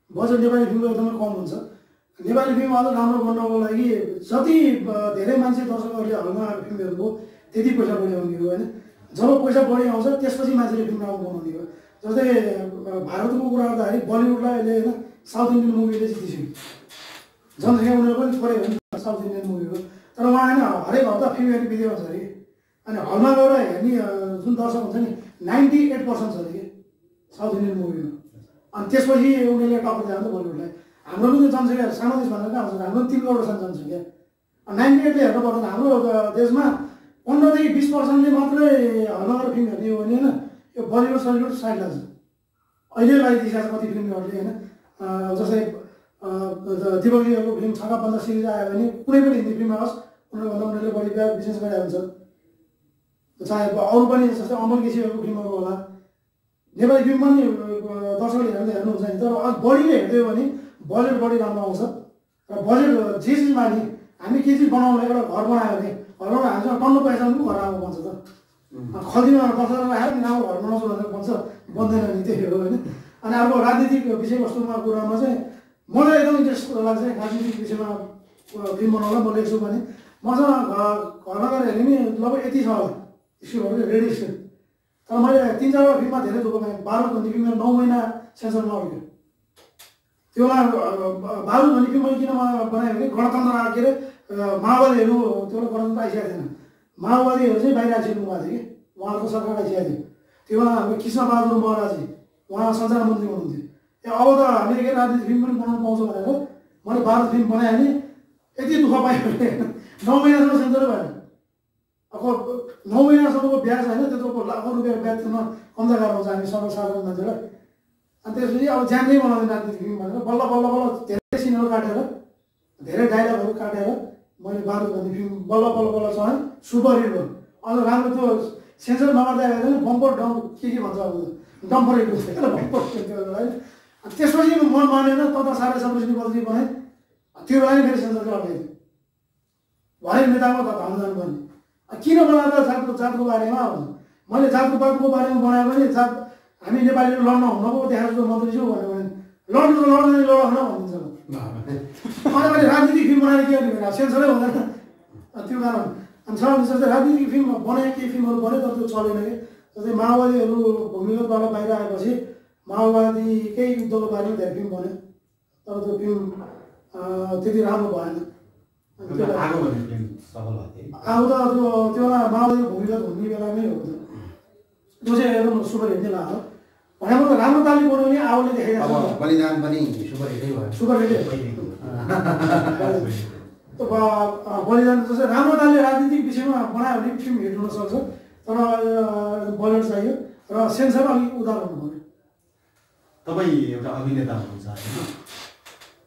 बजेट नेपाली फिल्मको एकदमै कम हुन्छ। नेपाली फिल्म अझ राम्रो बनाउनको लागि जति धेरै मान्छे दर्शकहरूले हलमा फिल्म हेर्नुभयो त्यति पैसा बढी आउने हो होइन। जब पैसा बढी आउँछ त्यसपछि मान्छेले फिल्म राम्रो बनाउने हो। जस्तै भारतको कुरा गर्दाखेरि बलिउडलाई अहिले होइन साउथ इन्डियन मुभीले जितिसक्यो। जनसङ्ख्या उनीहरू पनि थोरै हो नि साउथ इन्डियन मुभीको, तर उहाँ होइन हरेक हप्ता फिल्म हेर्ने विधि हुन्छ अरे। अनि हलमा गएर हेर्ने जुन दर्शक हुन्छ नि 98% छ अरे कि साउथ इन्डियन मुभीमा। अनि त्यसपछि उनीहरूले टक्कर जान्छ बलिउडलाई। हाम्रो पनि जनसङ्ख्या सानो देश भनेर कहाँ हुन्छ, हाम्रो 3 करोड छ जनसङ्ख्या। 98ले हेर्नु पर्दैन। हाम्रो देशमा 15 देखि 20%ले मात्रै हलमा गएर फिल्म हेर्ने हो भने होइन यो बलिउड सलिउड साइड लाग्छ। अहिले लगाइदिएको छ कति फिल्महरूले होइन। जस्तै दिपकजीहरूको फिल्म छक्का पञ्चा सिरिज आयो भने कुनै पनि हिन्दी फिल्ममा होस् उनीहरूभन्दा उनीहरूले बढी बिजनेस गरिरहेको हुन्छ। चाहे अरू पनि जस्तै अमर केसीहरूको फिल्महरू होला, नेपाली फिल्म पनि दर्शकले हेर्नुहुन्छ नि। तर अलिक बढीले हेरिदियो भने बजेट बढी राम्रो आउँछ। र बजेट जे चिजमा नि हामी के चिज बनाउनु एउटा घर बनायो भने घरमा हामीसँग टन्नो पैसा पनि घर आएको भन्छ त। खल्तीमा दर्शकलाई राखेर नि राम्रो घर बनाउँछु भनेर भन्छ, बन्दैन नि त्यही हो होइन। अनि अर्को राजनीतिक विषयवस्तुमा कुरामा चाहिँ मलाई एकदम इन्ट्रेस्ट लाग्छ। राजनीतिक विषयमा फिल्म बनाउन म लेख्छु भने मसँग घरमा गएर हेर्ने नि लगभग यति छ होला स्क्रिप्टहरू रेडी स्क्रिप्ट। तर मैले 3-4 फिल्ममा धेरै दुःख पाएँ। बारुद भन्ने फिल्म 9 महिना सेन्सर नअड्क्यो। त्यो बेला बारुद भन्ने फिल्म मैले किन बनाएँ भने गणतन्त्र के अरे माओवादीहरू त्यो बेला गणतन्त्र आइसकेको थिएन। माओवादीहरू चाहिँ बाहिर आइसक्नु भएको थियो कि उहाँहरूको सरकार आइसकेको थियो। त्यो बेला हाम्रो कृष्णबहादुर महराजी उहाँ सञ्चार मन्त्री हुनुहुन्थ्यो। अब त हामीले के राजनीतिक फिल्म पनि बनाउनु पाउँछ भनेर मैले बारुद फिल्म बनाएँ भने यति दुःख पाएँ भने 9 महिनासम्म सेन्सरै भएन। अब 9 महिनासम्मको ब्याज होइन त्यत्रो लाखौँ रुपियाँ ब्याज तिर्न कम त गाह्रो हुन्छ हामी सर्वसाधारण मान्छेलाई। अनि त्यसपछि अब ज्यानै बनाउँदैन राजनीतिक फिल्म भनेर बल्ल बल्ल बल्ल धेरै सिनहरू काटेर धेरै डाइलगहरू काटेर मैले बारुद भन्ने फिल्म बल्ल बल्ल बल्ल चलाएँ। सुपर हिट भयो। अझ राम्रो त्यो सेन्सर नगर्दा हेर्दैन बम्पर डम्प के भन्छ अब डम्पर हिट हुन्छ क्या बम्पर है। अनि त्यसपछि मन मानेन तब साह्रै सबै बदली बनाएँ। त्यो बेला नै फेरि सेन्सर लगाइदियो। भरे नेतामा त धाउनु जानुपर्ने किन बनाएर जातको बारेमा मैले जातको बारेमा बनाएँ भने जात हामी नेपालीहरू लड्न हुनको देखाएको मन्त्री छु भन्यो भने लड्नु त लड्दैन लड न भनिन्छ। अनि मैले राजनीतिक फिल्म बनाएर के गर्ने भने सेन्सरै हुँदैन त्यो कारण। अनि जस्तै राजनीतिक फिल्म बनाएँ केही फिल्महरू बन्यो तर त्यो चलेन कि। जस्तै माओवादीहरू भूमिगतबाट बाहिर आएपछि माओवादीकै युद्धको बारेमा धेरै फिल्म बन्यो तर त्यो फिल्म त्यति राम्रो भएन। आउँदा त्यो बेला माओवादी भूमिगत हुने बेलामै हो त्यो चाहिँ एकदम सुपर हिट नै लाग्यो। भनेको त राम्रो तालले बनाउने आउले देखाइरहेको छ। बलिदान पनि सुपर हिटै भयो। सुपर हिटै बलिदान जस्तै राम्रो तालले राजनीतिक विषयमा बनायो भने फिल्म हिट हुनसक्छ तर बजेट चाहियो र सेन्सर अलिक उदार हुनु पऱ्यो। तपाईँ एउटा अभिनेता हुनुहुन्छ होइन?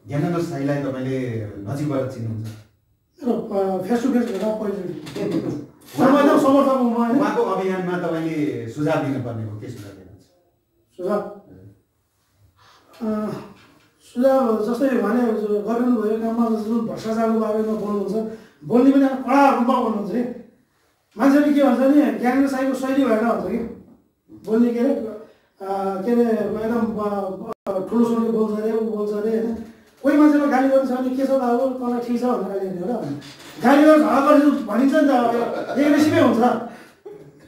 ज्ञानेन्द्र साईलाई तपाईँले नजिकबाट चिन्नुहुन्छ? फेस टु फेस भेट्दा पहिलोचोटि एकदम समर्थक हुनु होइन। उहाँको अभियानमा तपाईँले सुझाव दिनुपर्ने हो के सुझाव दिनुहुन्छ? सुझाव जस्तै उहाँले गरिरहनु भएको काममा जुन भ्रष्टाचारको बारेमा बोल्नुहुन्छ बोल्ने पनि कडा रूपमा बोल्नुहुन्छ कि मान्छेले के भन्छ भने ज्ञानेन्द्र साईको शैली भएर भन्छ कि बोल्ने के अरे एकदम ठुलो स्वरले बोल्छ अरे ऊ बोल्छ अरे होइन। कोही मान्छेलाई गाली गर्नु छ भने के छ त अब तँलाई ठिक छ भनेर गाली गर्ने होला गाली गरेर झगडा गरेर भनिन्छ नि त एग्रेसिभै हुन्छ।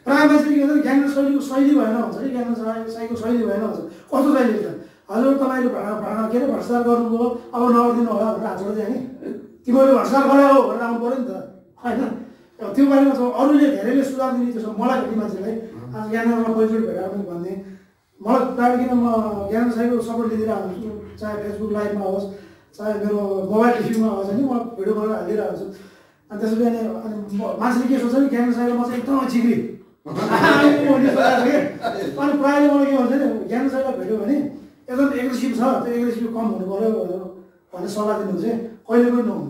प्रायः मान्छेले के भन्छ ज्ञानेन्द्र शैलीको शैली भएन भन्छ कि ज्ञानेन्द्र साईको शैली भएन भन्छ। कस्तो शैली छ हजुर तपाईँले के अरे भ्रष्टाचार गर्नुभयो अब नगरिदिनु होला भनेर हात जोड्दै नि तिमीहरूले भ्रष्टाचार गरे हो भनेर आउनु पऱ्यो नि त होइन। त्यो बारेमा अरूले धेरैले सुझाव दिने त्यसो मलाई भेट्ने मान्छेलाई ज्ञानेन्द्रमा पहिलोचोटि भेटेर पनि भन्ने मलाई प्रायः किन म ज्ञानेन्द्र साईको सपोर्ट लिइदिरहेको हुन्छु चाहे फेसबुक लाइभमा होस् चाहे मेरो मोबाइल टिभीमा होस् होइन म भिडियो गरेर हालिदिरहेको छु। अनि त्यसपछि अनि मान्छेले के सोच्छ नि ज्ञानेन्द्र साईले म चाहिँ एकदमै चिग्री अनि प्रायःले मलाई के भन्छ नि ज्ञानेन्द्र साईलाई भेट्यो भने एकदम एग्रेसिभ छ त्यो एग्रेसिभ कम हुनु पऱ्यो भन्ने सल्लाह दिनुहुन्छ कहिले पनि नहुनु।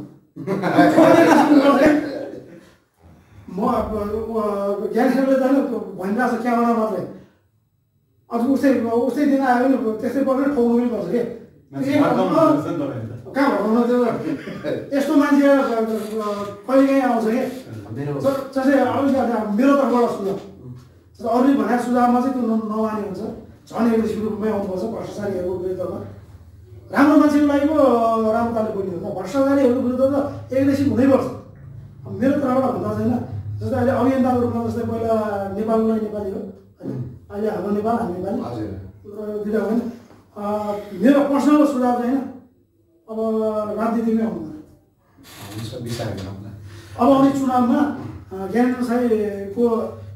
म ज्ञानेन्द्रले त भनिरहेको छ क्यामेरा मात्रै अब उस्तै दिन आयो भने त्यस्तै पर्ने ठोक्नु पनि पर्छ कि कहाँ भगाउनु त्यो यस्तो मान्छे कहिले काहीँ आउँछ कि जस्तै अलिक मेरो तर्फबाट सुझाव अरूले भनेको सुझावमा चाहिँ त्यो नमाने हुन्छ झन् एग्रेसिभ रूपमै आउनुपर्छ भ्रष्टाचारीहरूको विरुद्धमा। राम्रो मान्छेको लागि पो राम्रो तालले बोल्ने हुन्छ भ्रष्टाचारीहरूको विरुद्ध त एग्रेसिभ हुनैपर्छ। मेरो तर्फबाट भन्दा छैन जस्तै अहिले अभियन्ताको रूपमा जस्तै पहिला नेपाललाई नेपाली हो होइन अहिले हाम्रो नेपाल हामी नेपाली दुइटा होइन। मेरो पर्सनल सुझाव चाहिँ अब राजनीतिमै आउनु अब आउने चुनावमा ज्ञानेन्द्र साईको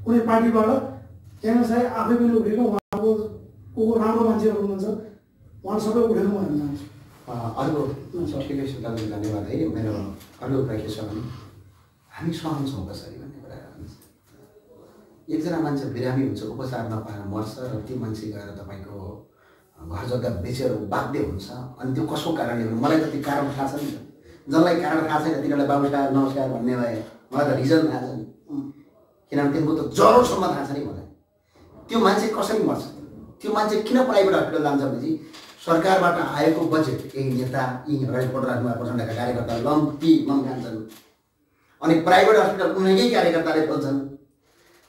कुनै पार्टीबाट ज्ञानेन्द्र साई आफै पनि उठेको उहाँको को राम्रो मान्छेहरू हुनुहुन्छ उहाँ सबै उठेको म हेर्न चाहन्छु। अर्को ठिकै छ तपाईँले धन्यवाद है। मेरो अर्को कुरा के छ भने हामी सहन्छौँ कसरी भन्ने कुरा एकजना मान्छे बिरामी हुन्छ उपचार नपाएर मर्छ र त्यो मान्छे गएर तपाईँको घर जग्गा बेचेर बाध्य हुन्छ अनि त्यो कसको कारणले हो मलाई त त्यो कारण थाहा छ नि त। जसलाई कारण थाहा छैन तिनीहरूलाई बाबु साहब नमस्कार भन्ने भए मलाई त रिजन थाहा छ नि किनभने तिनको त ज्वरोसम्म थाहा छ नि मलाई। त्यो मान्छे कसरी मर्छ त्यो मान्छे किन प्राइभेट हस्पिटल जान्छ भनेपछि सरकारबाट आएको बजेट यही नेता यी अगाडि पढिराख्नु भएको प्रचण्डका कार्यकर्ता लम खान्छन् अनि प्राइभेट हस्पिटल उनीकै कार्यकर्ताले खोल्छन्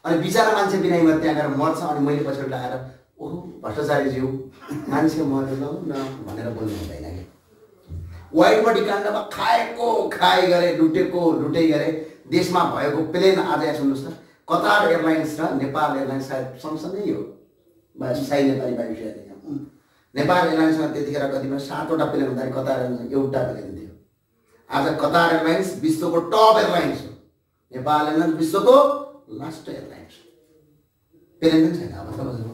अनि बिचरा मान्छे बिरामीमा त्यहाँ गएर मर्छ अनि मैले पछाडि आएर ओहो भ्रष्टाचारीज्यू मान्छे मरेर न भनेर बोल्नु हुँदैन कि। वाइट बडी काण्डमा खाएको खाए गरे लुटेको लुटै गरे देशमा भएको प्लेन आज यहाँ सुन्नुहोस् त कतार एयरलाइन्स र नेपाल एयरलाइन्स सायद सँगसँगै हो साई नेपाली वायुसेना नेपाल एयरलाइन्समा त्यतिखेर कतिमा 7वटा प्लेन हुँदाखेरि कतार एयरलाइन्स एउटा प्लेन थियो। आज कतार एयरलाइन्स विश्वको टप एयरलाइन्स हो, नेपाल एयरलाइन्स विश्वको लास्ट एयरलाइन्स हो। प्लेन पनि छैन अब त बुझ्नु।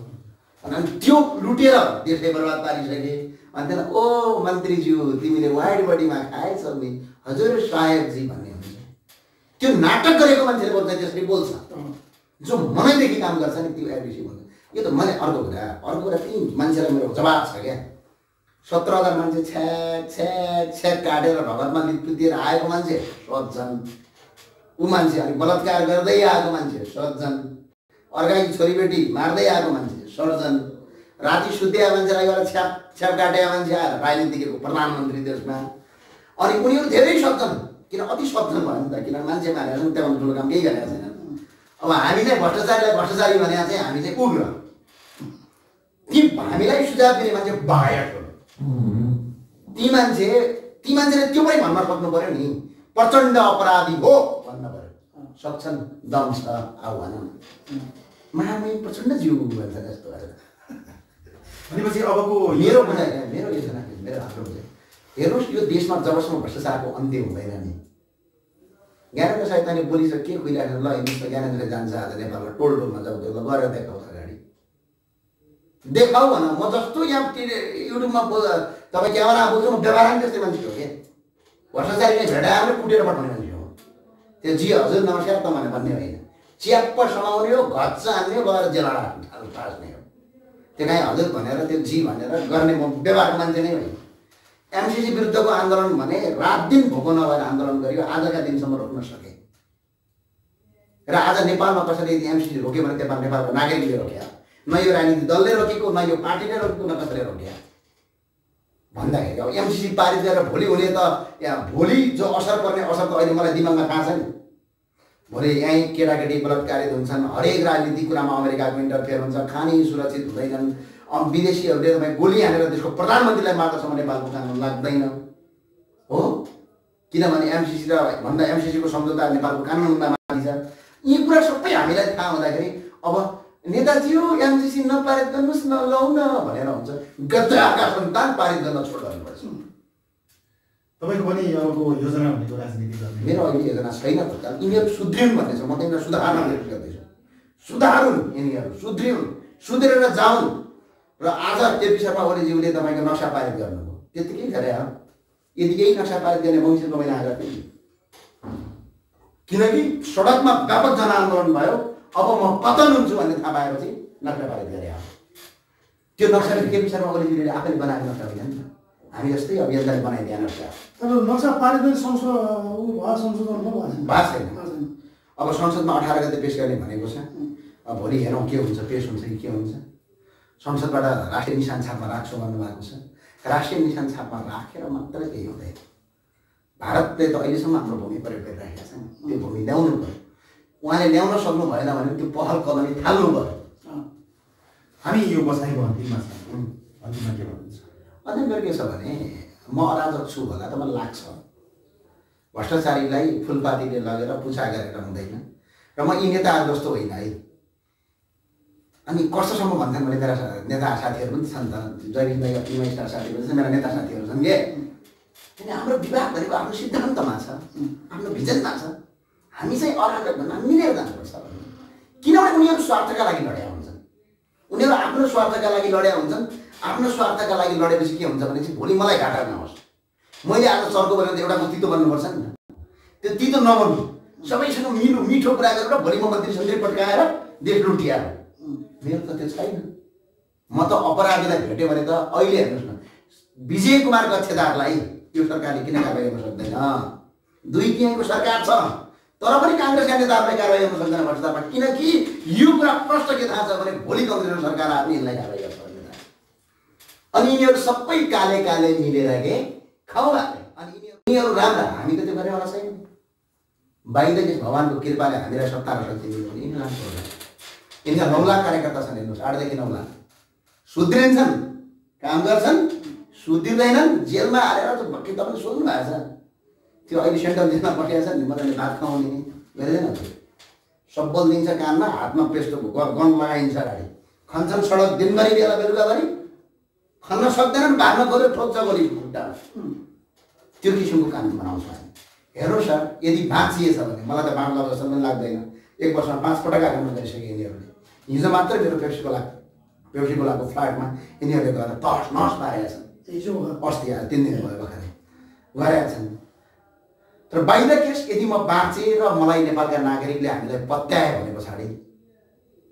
अनि त्यो लुटेर देशले बर्बाद पारिसके। अनि त्यसलाई ओ मन्त्रीज्यू तिमीले वाइड बडीमा खाएछौ नि हजुर साहेबजी भन्ने हुन्छ। त्यो नाटक गरेको मान्छेले बोल्छ, त्यसले बोल्छ। जो मनैदेखि काम गर्छ नि त्यो एग्रेसिभ हुन्छ। यो त मैले अर्को कुरा ती मान्छेलाई मेरो जवाब छ क्या। 17,000 मान्छे छ्याक छ्याक छ्याक काटेर रगतमा लिपिदिएर आएको मान्छे सज्जन, ऊ मान्छे अनि बलात्कार गर्दै आएको मान्छे सज्जन, अर्काकी छोरीबेटी मार्दै आएको मान्छे सर्जन, राति सुत्या मान्छेलाई गएर छ्याप छ्याप काटेका मान्छे आएर राजनीतिको प्रधानमन्त्री देशमा। अनि उनीहरू धेरै सज्जन, किन अति सज्जन भयो नि त, किन मान्छे मारेर त्यहाँ ठुलो काम केही गरेका छैनन्। अब हामी चाहिँ भ्रष्टाचारीलाई भ्रष्टाचारी भने चाहिँ हामी चाहिँ उग्र, ती हामीलाई सुझाव दिने मान्छे बायक हो। ती मान्छेले त्यो पनि भन्न सक्नु पर्यो नि, प्रचण्ड अपराधी हो भन्न पर्यो। सक्छन्, दम छ, आऊ भनौँ महामहिम प्रचण्ड ज्यू भन्छ जस्तो गरेर। भनेपछि अबको मेरो बुझाइ मेरो योजना मेरो हाम्रो बुझाइ हेर्नुहोस्, यो देशमा जबसम्म भ्रष्टाचारको अन्त्य हुँदैन नि, ज्ञानेन्द्र साहित्यले बोलिसक्यो के खुइराखेर ल हेर्नुहोस् त ज्ञानेन्द्र जान्छ आज नेपालमा टोलमा जाऊ ल गरेर देखाउँछ अगाडि देखाऊ भन। म जस्तो यहाँ युट्युबमा तपाईँ क्यामेरा बोल्छु, म व्यवहार त्यस्तै मान्छे हो क्या। भ्रष्टाचारीले भेटाएर पनि कुटेर पठाउने मान्छे हो। त्यो जी हजुर नमस्कार त भनेर भन्ने होइन, च्याप्प समाउने हो, घच्च हान्ने हो, गएर जेल टास्ने हो। त्यो काहीँ हजुर भनेर त्यो जी भनेर गर्ने म व्यवहारको मान्छे नै होइन। एमसिसी विरुद्धको आन्दोलन भने रात दिन भोको नभएर आन्दोलन गरियो, आजका दिनसम्म रोक्न सके। र आज नेपालमा कसैले यदि एमसिसी रोक्यो भने त्यो नेपालको नागरिकले रोक्या, न यो राजनीतिक दलले रोकेको, न यो पार्टीले रोकेको, न कसैले रोक्या। भन्दाखेरि अब एमसिसी पारित गरेर भोलि हुने त भोलि जो असर पर्ने असर त अहिले मलाई दिमागमा थाहा छ नि। भोलि यहीँ केटाकेटी बलात्कारित हुन्छन्, हरेक राजनीतिक कुरामा अमेरिकाको इन्टरफेयर हुन्छ, खानी सुरक्षित हुँदैनन्, विदेशीहरूले तपाईँ गोली हानेर देशको प्रधानमन्त्रीलाई मार्दछम्म नेपालको कानुन लाग्दैन हो। किनभने एमसिसी र भन्दा एमसिसीको सम्झौता नेपालको कानुनमा माथि छ। यी कुरा सबै हामीलाई थाहा हुँदाखेरि अब नेताजी हो एमसिसी नपारित गर्नुहोस् न लौ न भनेर हुन्छ, गद्दारका सन्तान पारित गर्न छोड्नुपर्छ। तपाईँको पनि अबको योजना भनेको राजनीति गर्ने? मेरो अहिले योजना छैन, यिनीहरू सुध्रिउन् भन्ने छ। म त यिनीहरू सुधार्न गर्दैछु, सुधारुन्, यिनीहरू सुध्रिउन्, सुध्रेर जाउन्। र आज केपी शर्मा ओलीज्यूले तपाईँको नक्सा पारित गर्नुभयो, त्यतिकै गरे हो। यदि यही नक्सा पारित गर्ने मङ्सिर महिना आएर थियो, किनकि सडकमा व्यापक जनआन्दोलन भयो। अब म पतन हुन्छु भन्ने थाहा पाएपछि नक्सा पारित गरे हो। त्यो नक्सा केपी शर्मा ओलीज्यूले आफैले बनाएको नक्सा होइन नि, हामी जस्तै अभियन्ताले बनाइदिए नक्सा। तर नक्सा पारित संशोधन भएको छैन। अब संसदमा 18 गते पेश गर्ने भनेको छ। अब भोलि हेरौँ के हुन्छ, पेश हुन्छ कि के हुन्छ। संसदबाट राष्ट्रिय निशान छापमा राख्छु भन्नुभएको छ। राष्ट्रिय निशान छापमा राखेर मात्रै केही हुँदैन। भारतले त अहिलेसम्म हाम्रो भूमि प्रयोग गरिराखेका छन्, त्यो भूमि ल्याउनु पर्यो। उहाँले ल्याउन सक्नु भएन भने त्यो पहल कदमी थाल्नु पर्यो। हामी यो बसाइको अन्तिममा छौँ, अन्तिममा के भन्नुहुन्छ? अन्तिम मेरो के छ भने म अराजक छु होला त मलाई लाग्छ। भ्रष्टाचारीलाई फुलपातीले लगेर पुछा गरेर हुँदैन। र म यी नेताहरू जस्तो होइन है। अनि कस्तोसम्म भन्छन् भने मेरा नेता साथीहरू पनि छन् त, जैविक इमाई स्टार साथीहरू छन्, मेरा नेता साथीहरू छन् के। किन हाम्रो विवाह भनेको आफ्नो सिद्धान्तमा छ, आफ्नो भिजनमा छ। हामी चाहिँ अराजक भन्दा मिलेर जानुपर्छ। किनभने उनीहरू स्वार्थका लागि लड्या हुन्छन्, उनीहरू आफ्नो स्वार्थका लागि लड्या हुन्छन्। आफ्नो स्वार्थका लागि लडेपछि के हुन्छ भने चाहिँ भोलि मलाई घाटा नहोस्। मैले आज चर्को बोलेर एउटा तितो बन्नुपर्छ नि, त्यो तितो नबन्नु, सबैसँग मिठो कुरा गरेर भोलि म मन्त्री सन्त्री पट्काएर देश लुटिया। मेरो त त्यो छैन। म त अपराधीलाई भेट्यो भने त अहिले हेर्नुहोस् न, विजय कुमार गच्छेदारलाई यो सरकारले किन कारवाही गर्न सक्दैन? 2 तिहाईको सरकार छ, तर पनि काङ्ग्रेसका नेताहरूलाई कारवाही गर्न सक्दैन भ्रष्टाचारमा। किनकि यो कुरा प्रष्ट के थाहा छ भने भोलि कङ्ग्रेसको सरकार आफै यिनलाई कारवाही गर्छ। अनि यिनीहरू सबै काले काले मिलेर के खाउ लाग्ने। अनि यिनीहरू राम्रा, हामी त त्यो गर्नेवाला छैन। बाहिरदेखि भगवानको कृपाले हामीलाई सत्ता र शक्ति दियो भने यिनीहरू राम्रो होला। यिनका 9 लाख कार्यकर्ता छन्, हेर्नुहोस् 8 देखि 9 लाख। सुध्रिन्छन्, काम गर्छन्, सुध्रिँदैनन्, जेलमा हालेर भक्ति तपाईँले सोध्नु भएको छ। त्यो अहिले सेन्ट्रल जेलमा पठाएको छ नि, मजाले भात खुवाउने गरिँदैन। सब्बल दिन्छ कानमा, हातमा पेस्तो गन लगाइन्छ अगाडि, खन्छन् सडक दिनभरि बेला बेलुकाभरि, खन्न सक्दैनन्, भाग्न खोज्यो ठोक्छ गोली खुट्टामा। त्यो किसिमको कानुन बनाउँछौँ हामी। हेर्नु सर, यदि बाँचिएछ भने मलाई त बाँच्ला जस्तो पनि लाग्दैन। 1 वर्षमा 5 पटक आक्रमण गरिसके यिनीहरूले। हिजो मात्रै मेरो पेप्सी कोलाको फ्ल्याटमा यिनीहरूले गएर तहस नहस पारेका छन्। अस्ति 3 दिन भयो भर्खरै गरेका छन्। तर बाहिर केस यदि म बाँचेँ र मलाई नेपालका नागरिकले हामीलाई पत्याए भने पछाडि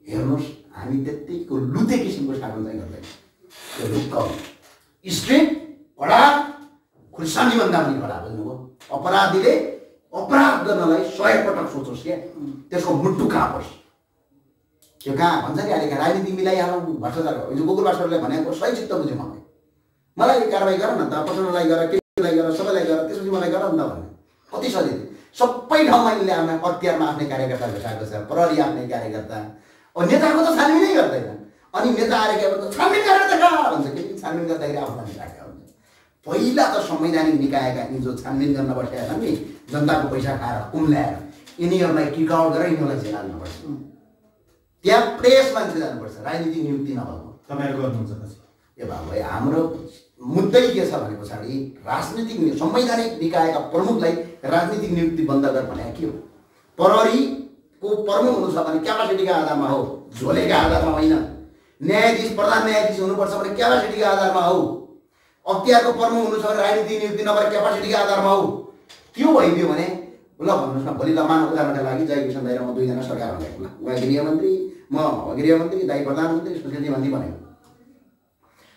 हेर्नुहोस्, हामी त्यत्तिको लुते किसिमको शासन चाहिँ गर्दैन। त्यो रुख स्ट्रिक्ट कडा खुर्सानीभन्दा पनि कडा, बुझ्नुभयो? अपराधीले अपराध गर्नलाई 100 पटक सोचोस् क्या, त्यसको मुट्टु कापोस्। त्यो कहाँ भन्छ नि अहिले राजनीति मिलाइहालौँ, भ्रष्टाचार हिजो गोकुलवासहरूलाई भनेको सही चित्त बुझ्यो मलाई कारवाही गर न त, पसललाई गर, केलाई गर, सबैलाई गर, त्यसपछि मलाई गर नि त भन्ने। कति सजिलो। सबै ठाउँमा यिनले आफ्नो हतियारमा आफ्नै कार्यकर्ता भेटाएको छ, प्रहरी आफ्नै कार्यकर्ता। अब नेताको त छानबिनै गर्दैन। अनि नेता आएर के भन्छ, छानबिन गरेर देखाऊ भन्छ। कि छानबिन गर्दाखेरि आफूलाई राखेको हुन्छ। पहिला त संवैधानिक निकायका जो छानबिन गर्न बसेका छन् नि, जनताको पैसा खाएर कुम्ल्याएर यिनीहरूलाई किकआउट गरेर यिनीहरूलाई जेल हाल्नुपर्छ। त्यहाँ प्रेस मान्छे जानुपर्छ, राजनीतिक नियुक्ति नभएको। तपाईँहरू गर्नुहुन्छ पछि? ए बाबु, हाम्रो मुद्दै के छ भने पछाडि राजनीतिक संवैधानिक निकायका प्रमुखलाई राजनीतिक नियुक्ति बन्द गर भने के हो? प्रहरीको प्रमुख हुनु छ भने क्यापासिटीका आधारमा हो, झोलेका आधारमा होइन। न्यायाधीश प्रधान न्यायाधीश हुनुपर्छ भने क्यापासिटीका आधारमा हो। अख्तियारको प्रमुख हुनु छ भने राजनीतिक नियुक्ति नभएर क्यापासिटीका आधारमा हो। त्यो भइदियो भने ल भन्नुहोस् न, भोलि ल मान उदाहरणका लागि जयकिशन दाइ र म 2 जना सरकार बनाएको, उहाँ गृहमन्त्री, म गृहमन्त्री, दाइ प्रधानमन्त्री, सुशील मन्त्री बनायौँ।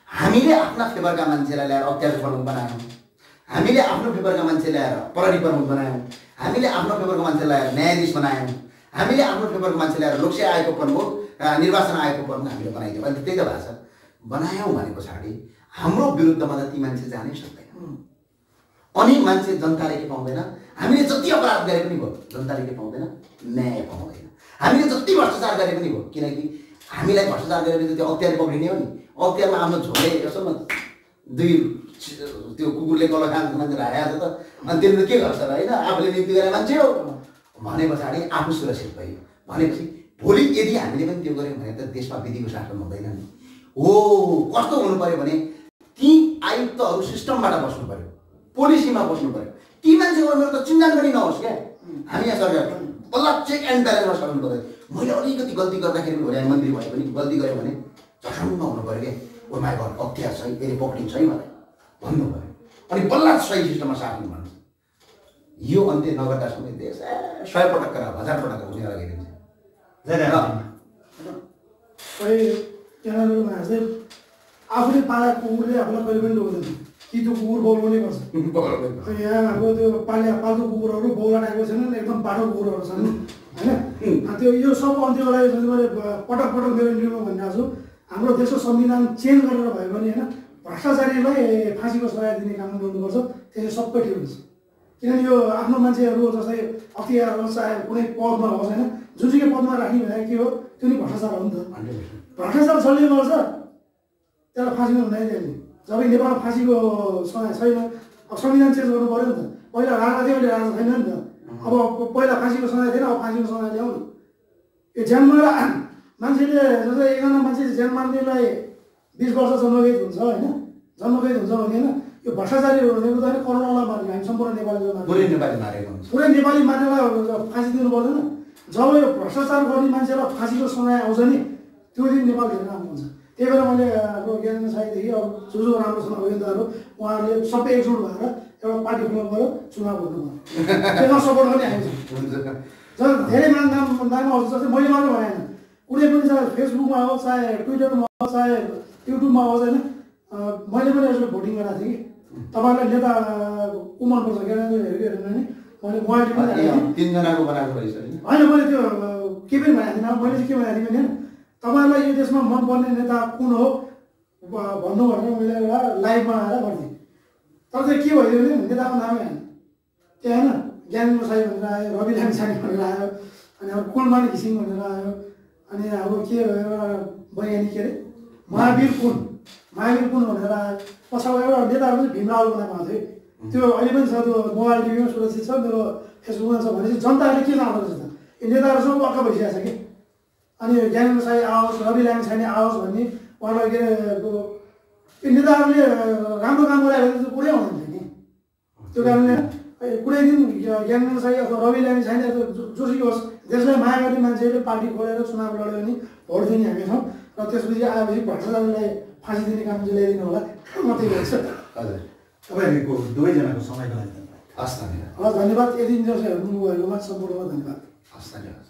हामीले आफ्ना फेभरका मान्छेलाई ल्याएर अख्तियारको प्रमुख बनायौँ। हामीले आफ्नो फेभरका मान्छे ल्याएर प्रहरी प्रमुख बनायौँ। हामीले आफ्नो फेभरको मान्छे ल्याएर न्यायाधीश बनायौँ। हामीले आफ्नो फेभरको मान्छे ल्याएर लोकसेवा आयोगको प्रमुख, निर्वाचन आयोगको प्रमुख हामीले बनाइदियौँ। अहिले त्यही त भएको छ। बनायौँ भने पछाडि हाम्रो विरुद्धमा त ती मान्छे जानै सक्दैन। अनि मान्छे जनताले के पाउँदैन? हामीले जति अपराध गरे पनि भयो, जनताले के पाउँदैन? न्याय पाउँदैन। हामीले जति भ्रष्टाचार गरे पनि भयो, किनकि हामीलाई भ्रष्टाचार गरेपछि त्यो अख्तियार पक्रिने हो नि। अख्तियारमा आफ्नो झोले यसो न 2 त्यो कुकुरले कल खाएको मान्छे राखेको छ त, अनि त्यसले के गर्छ र होइन? आफूले नियुक्ति गरेर मान्छे हो भने पछाडि आफू सुरक्षित भयो भनेपछि भोलि यदि हामीले पनि त्यो गऱ्यौँ भने त देशमा विधिको शासन हुँदैन नि। हो, कस्तो हुनु पर्यो भने ती आयुक्तहरू सिस्टमबाट बस्नु पर्यो, पोलिसीमा बस्नु पर्यो। ती मान्छेको मेरो त चिन्जान पनि नहोस् क्या। हामी यहाँ सरकार बल्ल चेक एन्ड ब्यालेन्समा सक्नु पर्यो। मैले अलिकति गल्ती गर्दाखेरि भोलि मन्त्री भए पनि गल्ती गरेँ भने झसङ्ग हुनु पर्यो क्या। ओ माई गड, अख्तियार छ, यसले पक्रिन्छ है मलाई भन्नु पर्यो। अनि बल्ल सही सिस्टममा सार्नु भन्नु। यो अन्त्य नगर्दासम्म देश 100 पटक गरेर 1000 पटक हुने लगाइदिन्छ। आफूले पालेको कुकुरले आफूलाई कहिले पनि डोल्दैन कि त्यो कुकुर बौलाउने गर्छ। यहाँ अब त्यो पाल्तु कुकुरहरू बौला टाइपको छैनन्, एकदम बाटो कुकुरहरू छन् होइन। त्यो यो सब अन्त्यलाई मैले पटक पटक मेरो इन्टरभ्यूमा भनिरहेको छु, हाम्रो देशको संविधान चेन्ज गरेर भयो भने होइन, भ्रष्टाचारीलाई फाँसीको सजाय दिने काम गर्नुपर्छ। त्यसले सबै ठिक हुन्छ। किनभने यो आफ्नो मान्छेहरू जस्तै अख्तियार होस्, चाहे कुनै पदमा होस् होइन, जुनसुकै पदमा राख्ने भनेको के हो? त्यो नि भ्रष्टाचार हो नि त। भ्रष्टाचार जसले गर्छ त्यसलाई फाँसीमा हुँदैन। जब नेपालमा फाँसीको सजाय छैन, अब संविधान चेन्ज गर्नु पऱ्यो नि त। पहिला राजा थियो, अहिले राजा छैन नि त। अब पहिला फाँसीको सजाय थिएन, अब फाँसीको सजाय ल्याउनु। यो ज्यानमा मान्छेले जस्तै एकजना मान्छे ज्यान मार्नेलाई 20 वर्ष जन्मकैद हुन्छ होइन, जन्मकैद हुन्छ भने होइन, यो भ्रष्टाचारीहरू भनेको त होइन करोडौँलाई मार्ने, हामी सम्पूर्ण नेपालीलाई मार्ने, पुरै नेपाली मार्नेलाई फाँसी दिनु पर्दैन। जब यो भ्रष्टाचार गर्ने मान्छेलाई फाँसीको सजाय आउँछ नि, त्यो दिन नेपाल धेरै राम्रो हुन्छ। त्यही भएर मैले अब ज्ञानेन्द्र साईदेखि अब जो राम्रोसँग अभियन्ताहरू उहाँहरूले सबै एकजुट भएर एउटा पार्टी खोल्नु पऱ्यो, चुनाव गर्नु पऱ्यो। त्यसमा सपोर्ट गर्ने हामी छौँ। धेरै नाम आउँछ। जस्तै मैले मात्रै भनेन, कुनै पनि चाहे फेसबुकमा होस्, चाहे ट्विटरमा होस्, चाहे युट्युबमा होस् होइन, मैले पनि यसो भोटिङ गरेको थिएँ कि तपाईँहरूलाई नेता को मनपर्छ ज्ञानेन्द्र हेरेन नि, मैले मोबाइल पनि तीन जनाको बनाएको रहेछ होइन। मैले त्यो के पनि भनेको थिइनँ। मैले चाहिँ के भनेको थिएँ भने तपाईँहरूलाई यो देशमा मनपर्ने नेता कुन हो भन्नु भनेर मैले एउटा लाइभमा आएर गरिदिएँ। तर चाहिँ के भइदियो भने नेताको नामै होइन त्यो होइन, ज्ञानेन्द्र साई भनेर आयो, रवि लामिछाने भनेर आयो, अनि अब कुलमान घिसिङ भनेर आयो, अनि अब के एउटा वैज्ञानिक के अरे महावीर कुन भनेर आयो। पछाडि एउटा नेताहरू चाहिँ भीमराव बनाएको थियो। त्यो अहिले पनि छ, त्यो मोबाइल टिभीमा सुरक्षित छ, मेरो फेसबुकमा छ। भनेपछि जनताहरूले के जान्दो रहेछ त? यी नेताहरूसँग पक्का भइसकेको छ कि अनि ज्ञानेन्द्र साई आओस् रवि लामिछाने आओस् भन्ने उहाँलाई के अरे यी नेताहरूले राम्रो काम गरायो भने त कुरै आउँदैन नि त्यो कारणले कुनै दिन ज्ञानेन्द्र साई अथवा रवि लामिछाने अथवा जोसुकै होस् देशलाई माया गर्ने मान्छेहरूले पार्टी खोलेर चुनाव लड्यो भने भोट दिने हामी छौँ र त्यसपछि आएपछि भ्रष्टाचारीलाई फाँसी दिने काम चाहिँ ल्याइदिनु होला म त्यही भन्छु। हजुर तपाईँहरूको दुवैजनाको समयको लागि धन्यवाद। हस् धन्यवाद। हस् धन्यवाद। यदि हेर्नुभएकोमा सम्पूर्णमा धन्यवाद। हस् धन्यवाद।